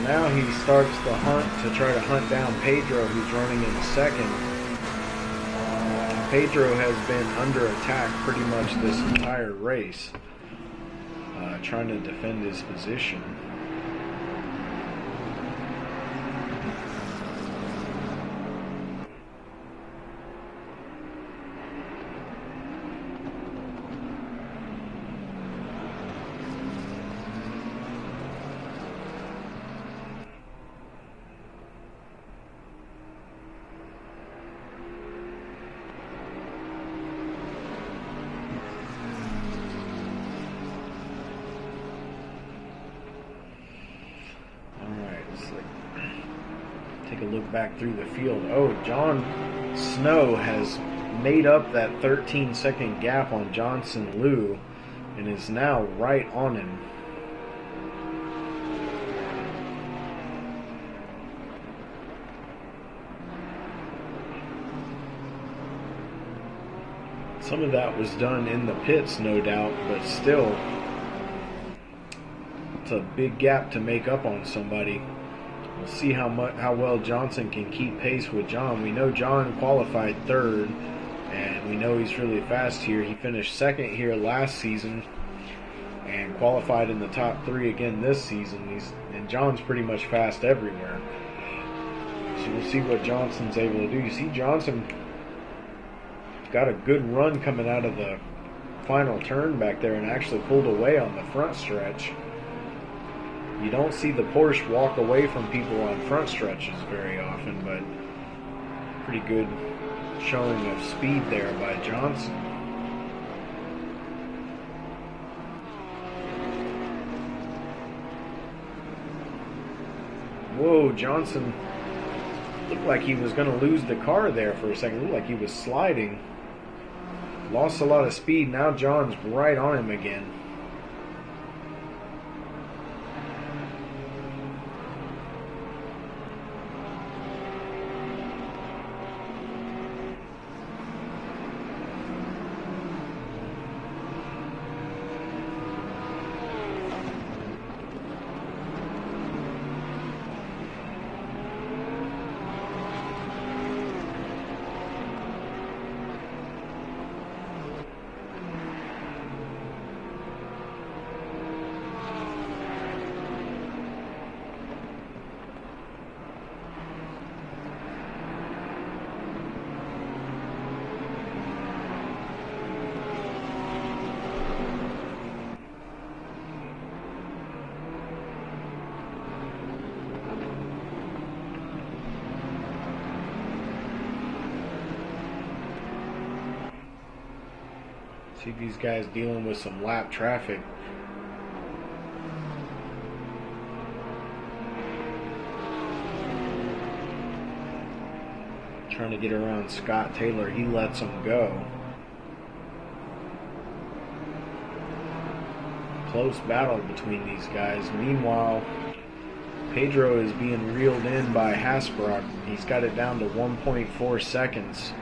now he starts the hunt to try to hunt down Pedro, who's running in second. Pedro has been under attack pretty much this entire race, trying to defend his position. look back through the field. Oh, John Snow has made up that 13-second gap on Johnson Liu and is now right on him. Some of that was done in the pits, no doubt, but still, it's a big gap to make up on somebody. We'll see how well Johnson can keep pace with John. We know John qualified third, and we know he's really fast here. He finished second here last season and qualified in the top 3 again this season. And John's pretty much fast everywhere. So we'll see what Johnson's able to do. You see Johnson got a good run coming out of the final turn back there and actually pulled away on the front stretch. You don't see the Porsche walk away from people on front stretches very often, but pretty good showing of speed there by Johnson. Whoa, Johnson looked like he was going to lose the car there for a second. Looked like he was sliding. Lost a lot of speed. Now John's right on him again. See these guys dealing with some lap traffic. Trying to get around Scott Taylor. He lets him go. Close battle between these guys. Meanwhile, Pedro is being reeled in by Hasbrock. He's got it down to 1.4 seconds.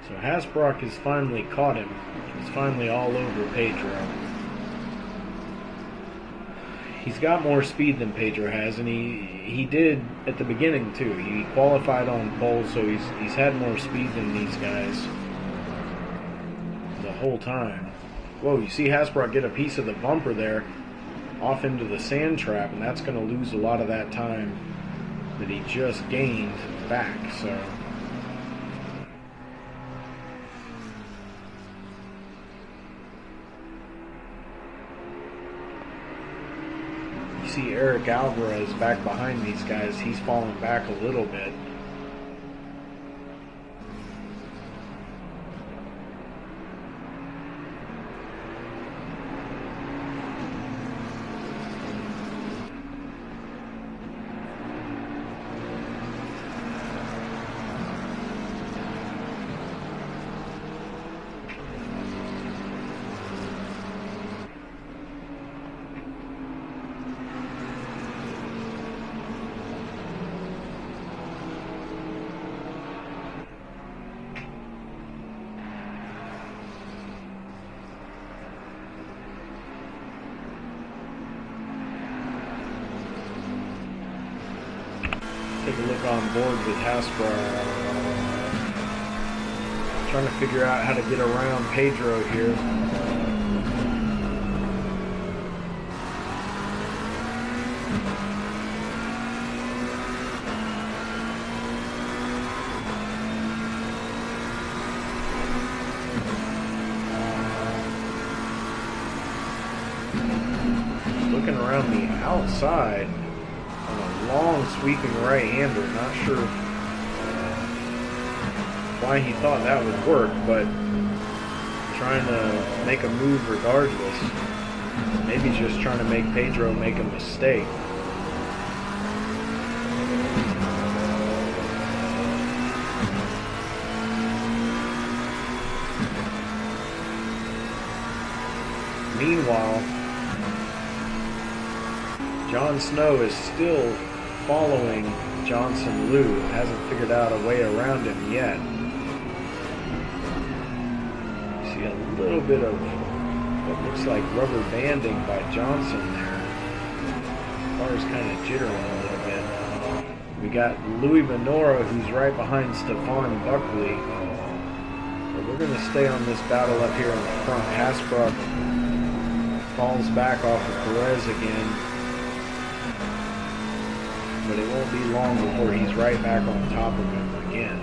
So Hasbrock has finally caught him. He's finally all over Pedro. He's got more speed than Pedro has, and he did at the beginning too. He qualified on pole, so he's had more speed than these guys the whole time. Whoa, you see Hasbrock get a piece of the bumper there off into the sand trap, and that's going to lose a lot of that time that he just gained back. So see Eric Alvarez back behind these guys. He's falling back a little bit. Take a look on board with Hasbro. Trying to figure out how to get around Pedro here. Looking around the outside. Long sweeping right-hander. Not sure why he thought that would work, but trying to make a move regardless. Maybe just trying to make Pedro make a mistake. Meanwhile, Jon Snow is still following Johnson Liu. Hasn't figured out a way around him yet. You see a little bit of what looks like rubber banding by Johnson there. Car's kind of jittering a little bit. We got Louis Minora, who's right behind Stefan Buckley. But we're going to stay on this battle up here in the front. Hasbrook falls back off of Perez again. But it won't be long before he's right back on top of him again.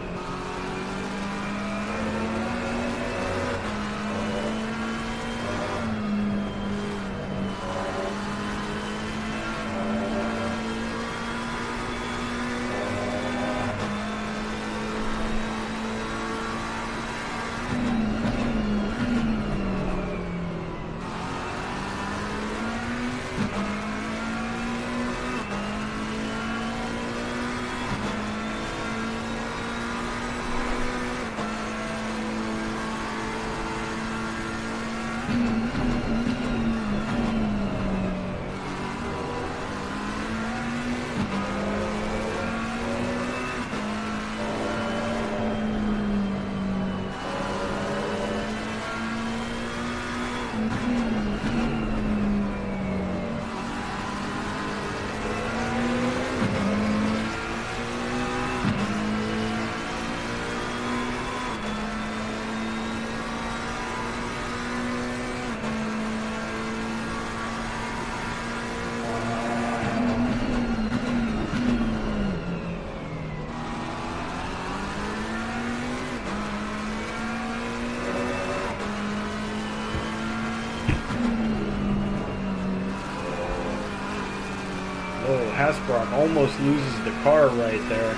Hasbrook almost loses the car right there.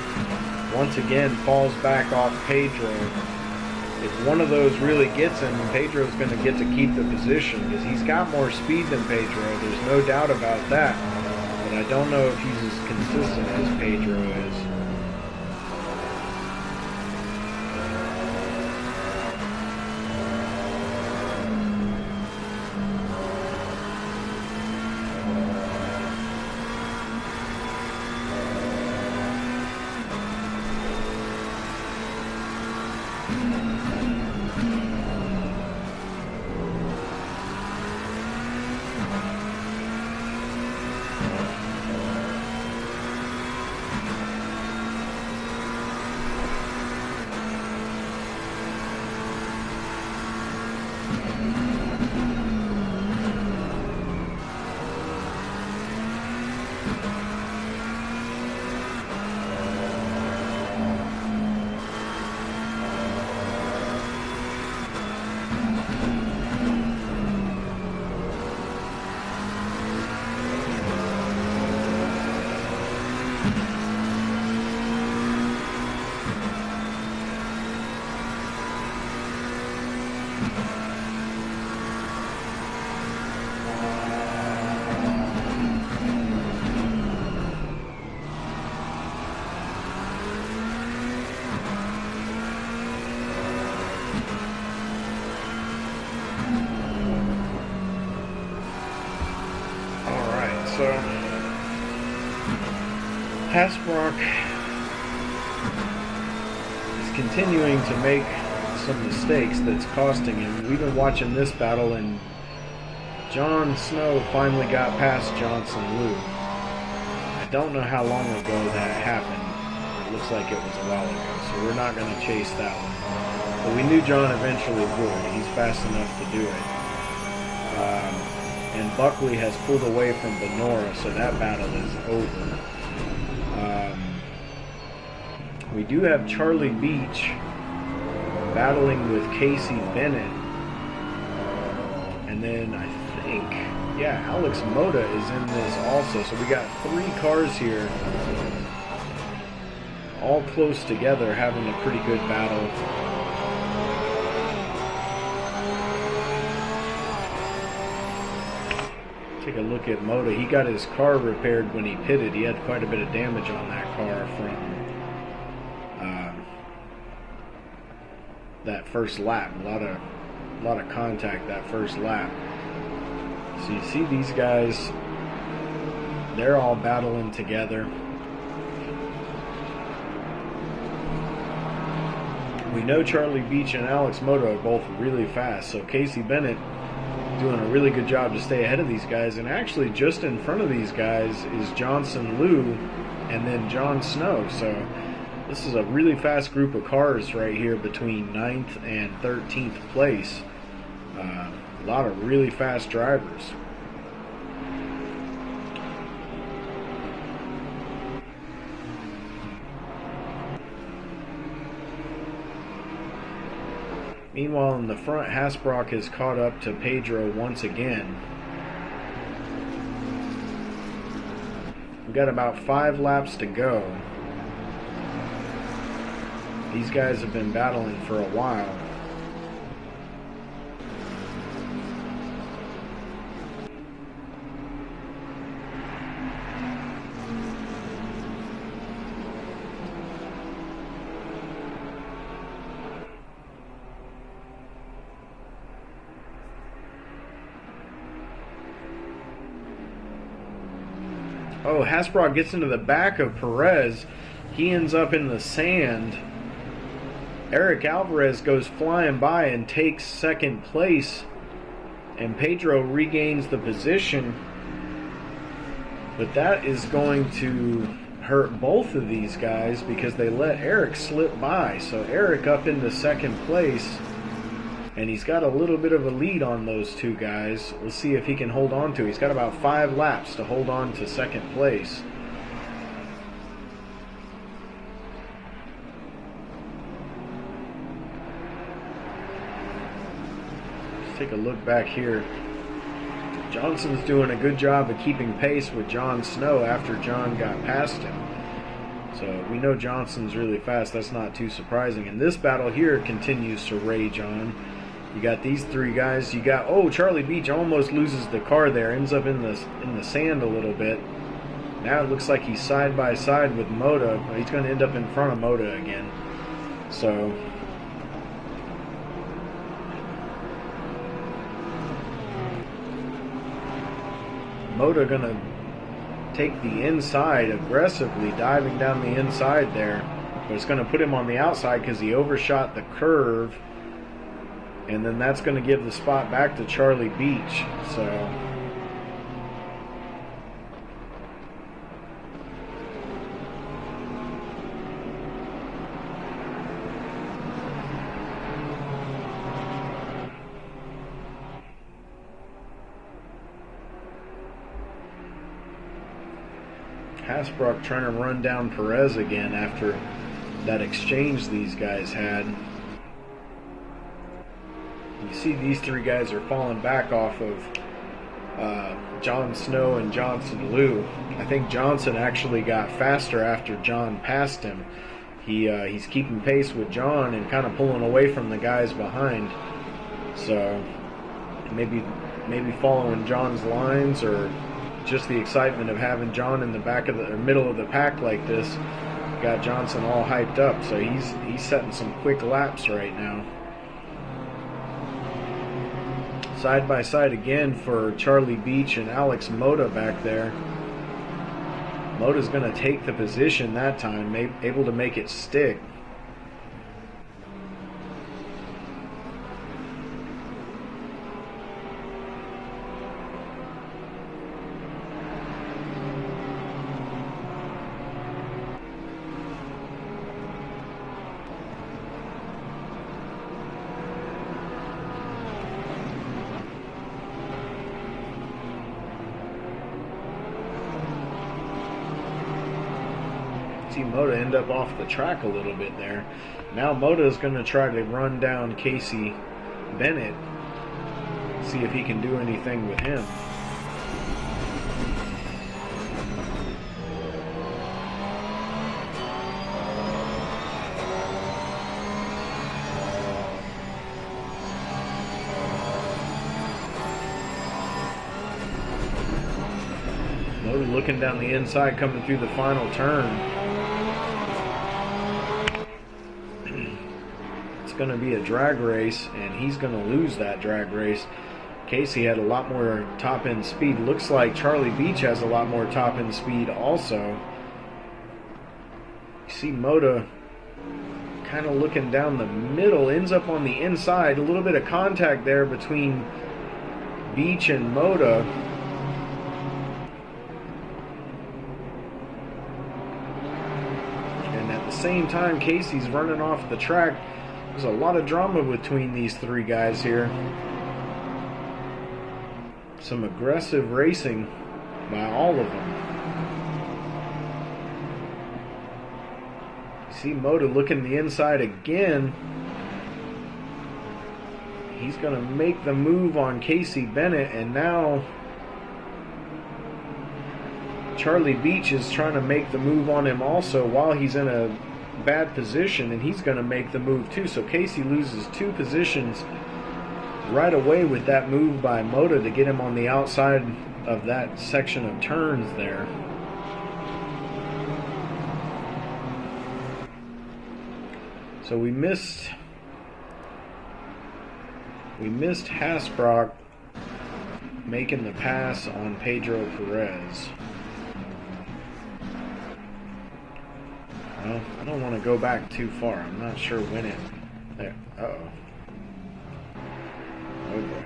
Once again, falls back off Pedro. If one of those really gets him, Pedro's going to get to keep the position because he's got more speed than Pedro. There's no doubt about that. But I don't know if he's as consistent as Pedro is. So Hasbrock is continuing to make some mistakes that's costing him. We've been watching this battle, and Jon Snow finally got past Johnson Liu. I don't know how long ago that happened. It looks like it was a while ago, so we're not going to chase that one. But we knew Jon eventually would. He's fast enough to do it. And Buckley has pulled away from Benora, so that battle is over. We do have Charlie Beach battling with Casey Bennett. And then I think, yeah, Alex Moda is in this also. So we got 3 cars here, all close together, having a pretty good battle. Take a look at Moda. He got his car repaired when he pitted. He had quite a bit of damage on that car from that first lap. A lot of contact that first lap. So you see these guys, they're all battling together. We know Charlie Beach and Alex Moda are both really fast, so Casey Bennett doing a really good job to stay ahead of these guys. And actually just in front of these guys is Johnson Liu and then Jon Snow. So this is a really fast group of cars right here between 9th and 13th place. A lot of really fast drivers. Meanwhile, in the front, Hasbrock has caught up to Pedro once again. We've got about 5 laps to go. These guys have been battling for a while. Oh, Hasbrock gets into the back of Perez. He ends up in the sand. Eric Alvarez goes flying by and takes second place. And Pedro regains the position. But that is going to hurt both of these guys because they let Eric slip by. So Eric up into second place. And he's got a little bit of a lead on those 2 guys. We'll see if he can hold on to it. He's got about 5 laps to hold on to second place. Let's take a look back here. Johnson's doing a good job of keeping pace with Jon Snow after Jon got past him. So we know Johnson's really fast. That's not too surprising. And this battle here continues to rage on. You got these 3 guys. You got, oh, Charlie Beach almost loses the car there. Ends up in the sand a little bit. Now it looks like he's side by side with Moda. He's going to end up in front of Moda again. So Moda going to take the inside aggressively, diving down the inside there. But it's going to put him on the outside because he overshot the curve. And then that's going to give the spot back to Charlie Beach. So Hasbrock trying to run down Perez again after that exchange these guys had. You see these 3 guys are falling back off of Jon Snow and Johnson Liu. I think Johnson actually got faster after Jon passed him. He's keeping pace with Jon and kind of pulling away from the guys behind. So maybe following Jon's lines, or just the excitement of having Jon in the back of the middle of the pack like this got Johnson all hyped up. So he's setting some quick laps right now. Side by side again for Charlie Beach and Alex Mota back there. Mota's going to take the position that time, able to make it stick. See Mota end up off the track a little bit there. Now Mota is going to try to run down Casey Bennett, see if he can do anything with him. Mota looking down the inside, coming through the final turn. Going to be a drag race, and he's going to lose that drag race. Casey had a lot more top end speed. Looks like Charlie Beach has a lot more top end speed also. You see Mota kind of looking down the middle, ends up on the inside. A little bit of contact there between Beach and Mota. And at the same time, Casey's running off the track. There's a lot of drama between these three guys here. Some aggressive racing by all of them. You see Mota looking the inside again. He's going to make the move on Casey Bennett, and now Charlie Beach is trying to make the move on him also while he's in a bad position, and he's going to make the move too. So Casey loses 2 positions right away with that move by Mota to get him on the outside of that section of turns there. So we missed Hasbrock making the pass on Pedro Perez. Well, I don't want to go back too far. I'm not sure when it... There. Uh-oh. Oh, boy.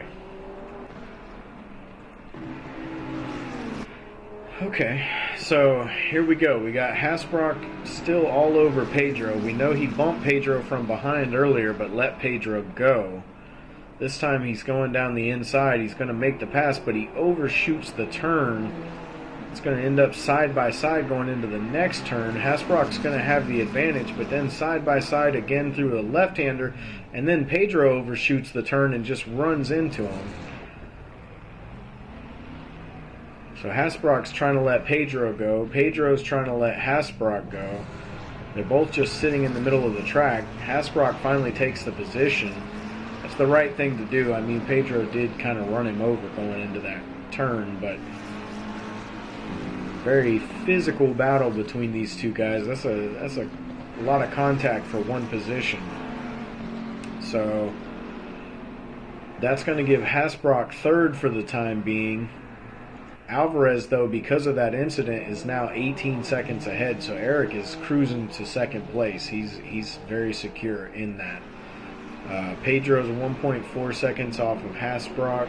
Okay, so here we go. We got Hasbrock still all over Pedro. We know he bumped Pedro from behind earlier, but let Pedro go. This time he's going down the inside. He's going to make the pass, but he overshoots the turn. It's going to end up side by side going into the next turn. Hasbrock's going to have the advantage, but then side by side again through a left-hander, and then Pedro overshoots the turn and just runs into him. So Hasbrock's trying to let Pedro go. Pedro's trying to let Hasbrock go. They're both just sitting in the middle of the track. Hasbrock finally takes the position. That's the right thing to do. I mean, Pedro did kind of run him over going into that turn, but very physical battle between these two guys. That's a lot of contact for one position. So that's going to give Hasbrock third for the time being. Alvarez, though, because of that incident, is now 18 seconds ahead. So Eric is cruising to second place. He's very secure in that. Pedro's 1.4 seconds off of Hasbrock.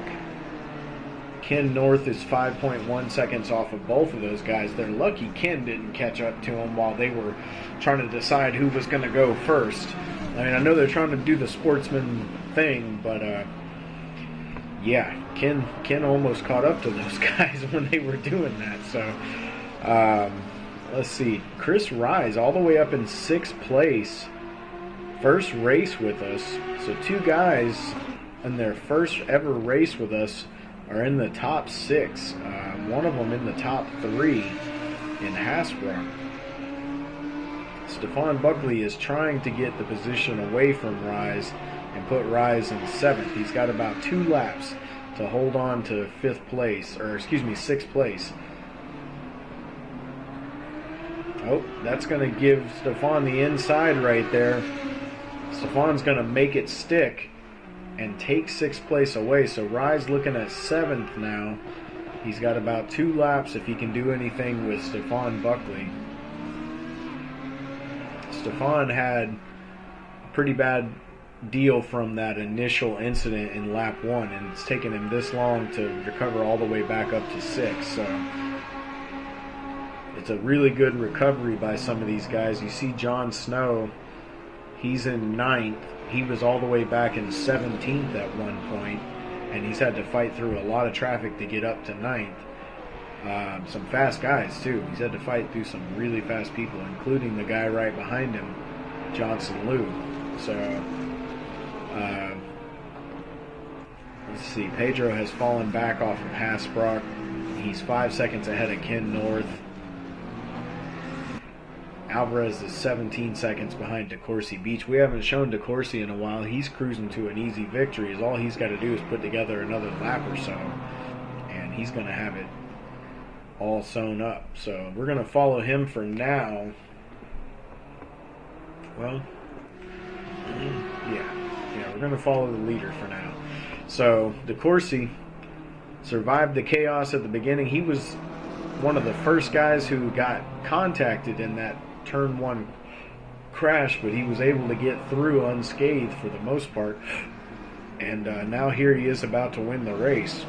Ken North is 5.1 seconds off of both of those guys. They're lucky Ken didn't catch up to them while they were trying to decide who was going to go first. I mean, I know they're trying to do the sportsman thing, but yeah, Ken almost caught up to those guys when they were doing that. So let's see. Chris Rise all the way up in 6th place. First race with us. So 2 guys in their first ever race with us are in the top 6. One of them in the top 3 in Hasbrock. Stephon Buckley is trying to get the position away from Rise and put Rise in 7th. He's got about 2 laps to hold on to 6th place. Oh, that's going to give Stephon the inside right there. Stephon's going to make it stick. and take 6th place away. So Rye's looking at 7th now. He's got about 2 laps if he can do anything with Stefan Buckley. Stefan had a pretty bad deal from that initial incident in lap 1, and it's taken him this long to recover all the way back up to 6th. So it's a really good recovery by some of these guys. You see Jon Snow, he's in 9th. He was all the way back in 17th at one point, and he's had to fight through a lot of traffic to get up to 9th. Some fast guys, too. He's had to fight through some really fast people, including the guy right behind him, Johnson Liu. So, let's see. Pedro has fallen back off of Hasbrook. He's 5 seconds ahead of Ken North. Alvarez is 17 seconds behind DeCourcy Beach. We haven't shown DeCourcy in a while. He's cruising to an easy victory. All he's got to do is put together another lap or so, and he's going to have it all sewn up. So we're going to follow him for now. Well, yeah, we're going to follow the leader for now. So DeCourcy survived the chaos at the beginning. He was one of the first guys who got contacted in that turn 1 crash, but he was able to get through unscathed for the most part. And now here he is about to win the race.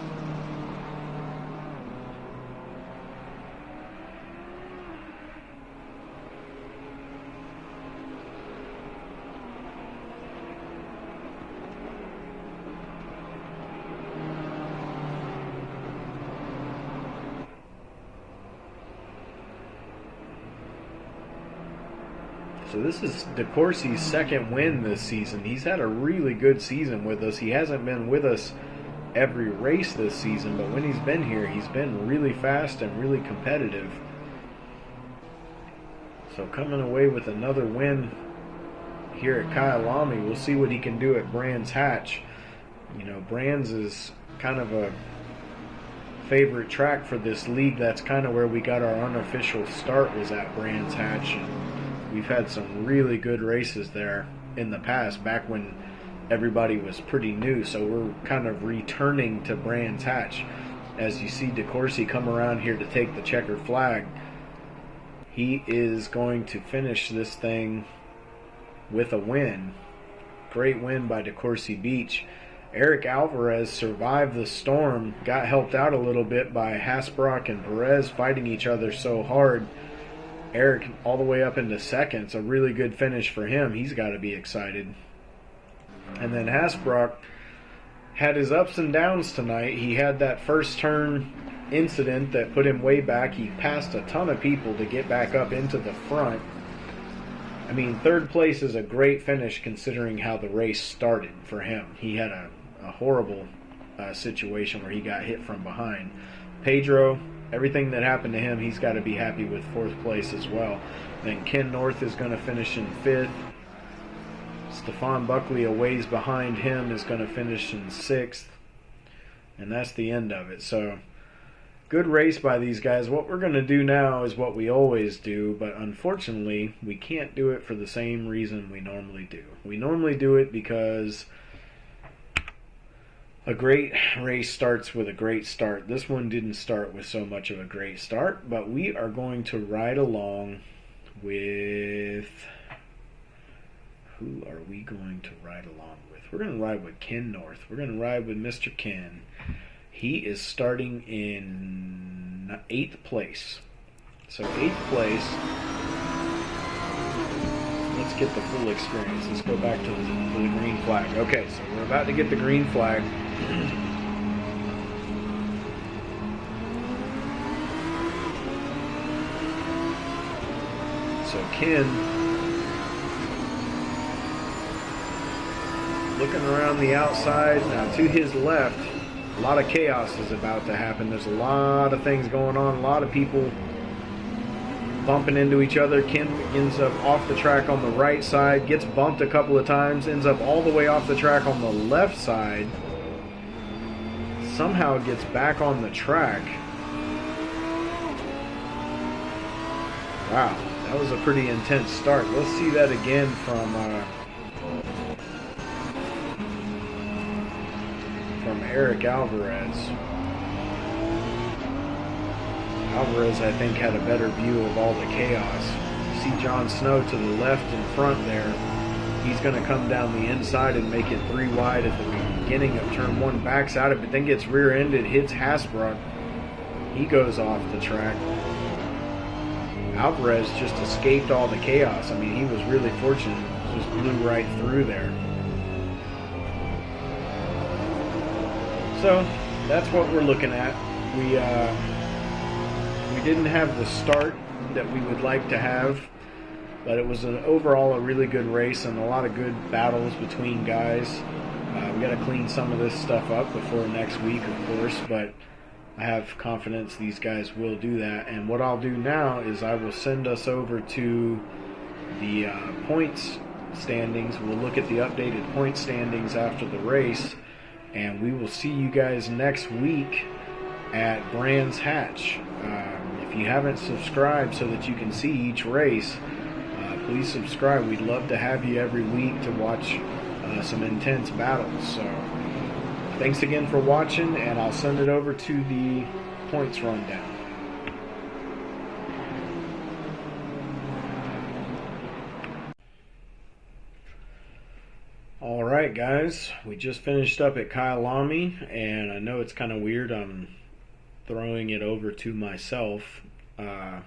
So this is DeCourcy's 2nd win this season. He's had a really good season with us. He hasn't been with us every race this season, but when he's been here, he's been really fast and really competitive. So coming away with another win here at Kyalami. We'll see what he can do at Brands Hatch. You know, Brands is kind of a favorite track for this league. That's kind of where we got our unofficial start, was at Brands Hatch. And we've had some really good races there in the past, back when everybody was pretty new. So we're kind of returning to Brands Hatch. As you see DeCourcy come around here to take the checkered flag, he is going to finish this thing with a win. Great win by DeCourcy Beach. Eric Alvarez survived the storm, got helped out a little bit by Hasbrook and Perez fighting each other so hard. Eric all the way up into 2nd. It's a really good finish for him. He's got to be excited. And then Hasbrook had his ups and downs tonight. He had that first turn incident that put him way back. He passed a ton of people to get back up into the front. I mean, 3rd place is a great finish considering how the race started for him. He had a horrible situation where he got hit from behind. Pedro, everything that happened to him, he's got to be happy with 4th place as well. Then Ken North is going to finish in 5th. Stefan Buckley, a ways behind him, is going to finish in 6th. And that's the end of it. So, good race by these guys. What we're going to do now is what we always do, but unfortunately, we can't do it for the same reason we normally do. We normally do it because a great race starts with a great start. This one didn't start with so much of a great start, but we are going to ride along with... Who are we going to ride along with? We're going to ride with Ken North. We're going to ride with Mr. Ken. He is starting in 8th place. So 8th place. Let's get the full experience. Let's go back to the green flag. Okay, so we're about to get the green flag. So Ken, looking around the outside. Now to his left, a lot of chaos is about to happen. There's a lot of things going on. A lot of people bumping into each other. Ken ends up off the track on the right side, gets bumped a couple of times, ends up all the way off the track on the left side. Somehow gets back on the track. Wow, that was a pretty intense start. Let's see that again from from Eric Alvarez. Alvarez, I think, had a better view of all the chaos. See Jon Snow to the left in front there. He's going to come down the inside and make it 3 wide at the beginning of turn 1. Backs out of it, then gets rear-ended, hits Hasbrook. He goes off the track. Alvarez just escaped all the chaos. I mean, he was really fortunate. Just blew right through there. So that's what we're looking at. We didn't have the start that we would like to have, but it was overall a really good race and a lot of good battles between guys. We got to clean some of this stuff up before next week, of course, but I have confidence these guys will do that. And what I'll do now is I will send us over to the points standings. We'll look at the updated point standings after the race, and we will see you guys next week at Brands Hatch. If you haven't subscribed so that you can see each race, please subscribe. We'd love to have you every week to watch some intense battles. So thanks again for watching, and I'll send it over to the points rundown. Alright guys, we just finished up at Kyalami, and I know it's kind of weird. I'm throwing it over to myself. I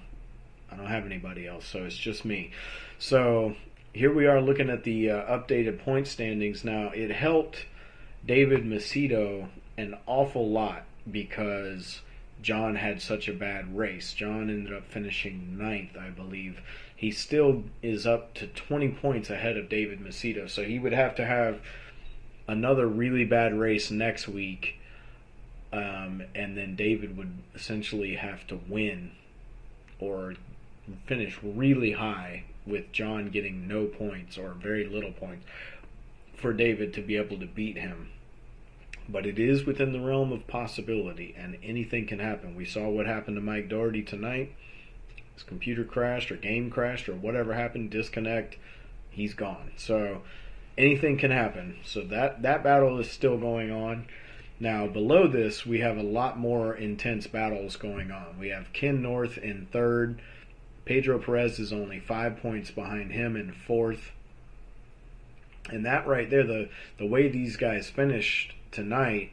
don't have anybody else, so it's just me. So here we are looking at the updated point standings. Now, it helped David Macedo an awful lot because John had such a bad race. John ended up finishing 9th, I believe. He still is up to 20 points ahead of David Macedo, so he would have to have another really bad race next week, and then David would essentially have to win or finish really high with John getting no points or very little points for David to be able to beat him. But it is within the realm of possibility, and anything can happen. We saw what happened to Mike Doherty tonight. His computer crashed or game crashed or whatever happened, disconnect, he's gone. So anything can happen. So that battle is still going on. Now, below this, we have a lot more intense battles going on. We have Ken North in 3rd. Pedro Perez is only 5 points behind him in 4th. And that right there, the way these guys finished tonight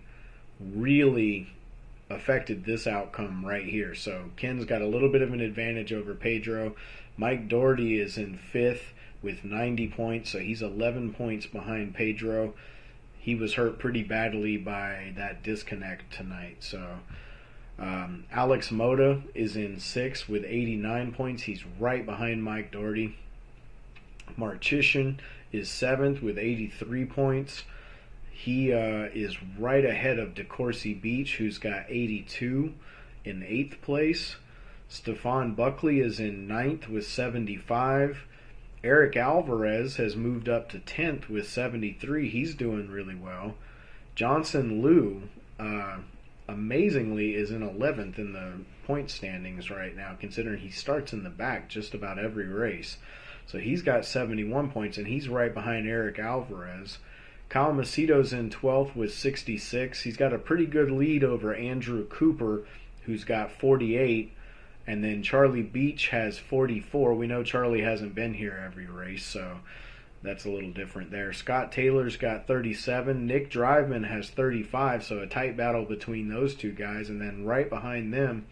really affected this outcome right here. So Ken's got a little bit of an advantage over Pedro. Mike Doherty is in 5th with 90 points, so he's 11 points behind Pedro. He was hurt pretty badly by that disconnect tonight. So Alex Moda is in 6th with 89 points. He's right behind Mike Doherty. Marchician is 7th with 83 points. He is right ahead of DeCourcy Beach, who's got 82 in 8th place. Stefan Buckley is in 9th with 75. Eric Alvarez has moved up to 10th with 73. He's doing really well. Johnson Liu, amazingly, is in 11th in the point standings right now, considering he starts in the back just about every race. So he's got 71 points, and he's right behind Eric Alvarez. Kyle Macedo's in 12th with 66. He's got a pretty good lead over Andrew Cooper, who's got 48. And then Charlie Beach has 44. We know Charlie hasn't been here every race, so that's a little different there. Scott Taylor's got 37. Nick Driveman has 35, so a tight battle between those two guys. And then right behind them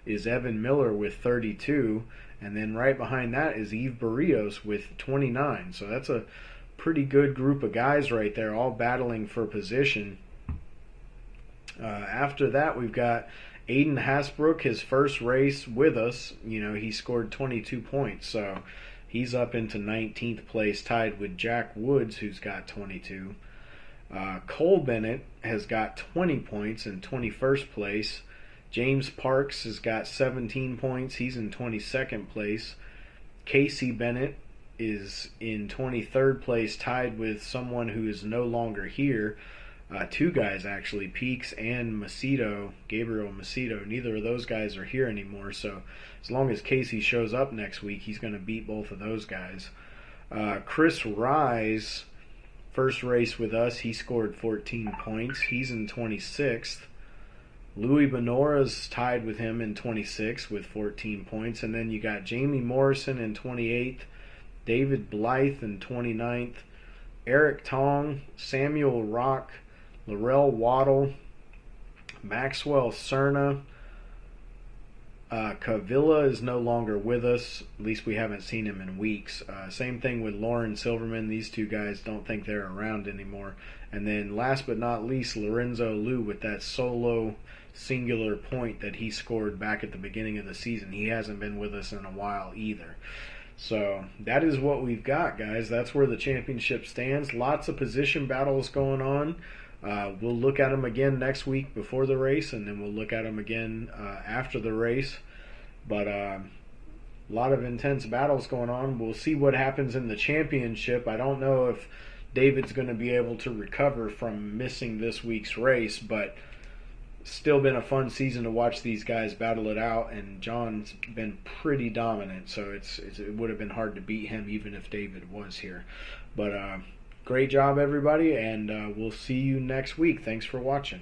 is Evan Miller with 32. And then right behind that is Yves Barrios with 29. So that's a pretty good group of guys right there, all battling for position. After that, we've got Aiden Hasbrook, his first race with us. You know, he scored 22 points, so he's up into 19th place, tied with Jack Woods, who's got 22. Cole Bennett has got 20 points in 21st place. James Parks has got 17 points. He's in 22nd place. Casey Bennett is in 23rd place, tied with someone who is no longer here. Two guys, actually, Peaks and Macedo, Gabriel Macedo. Neither of those guys are here anymore, so as long as Casey shows up next week, he's going to beat both of those guys. Chris Rise First race with us, he scored 14 points. He's in 26th. Louis Benora's tied with him in 26 with 14 points. And then you got Jamie Morrison in 28th, David Blythe in 29th, Eric Tong, Samuel Rock, Laurel Waddle, Maxwell Cerna. Cavilla is no longer with us. At least we haven't seen him in weeks. Same thing with Lauren Silverman. These two guys don't think they're around anymore. And then last but not least, Lorenzo Liu with that solo singular point that he scored back at the beginning of the season. He hasn't been with us in a while either. So that is what we've got, guys. That's where the championship stands. Lots of position battles going on. We'll look at them again next week before the race, and then we'll look at them again after the race. But a lot of intense battles going on. We'll see what happens in the championship. I don't know if David's going to be able to recover from missing this week's race, but still been a fun season to watch these guys battle it out, and John's been pretty dominant, so it would have been hard to beat him even if David was here. But great job, everybody, and we'll see you next week. Thanks for watching.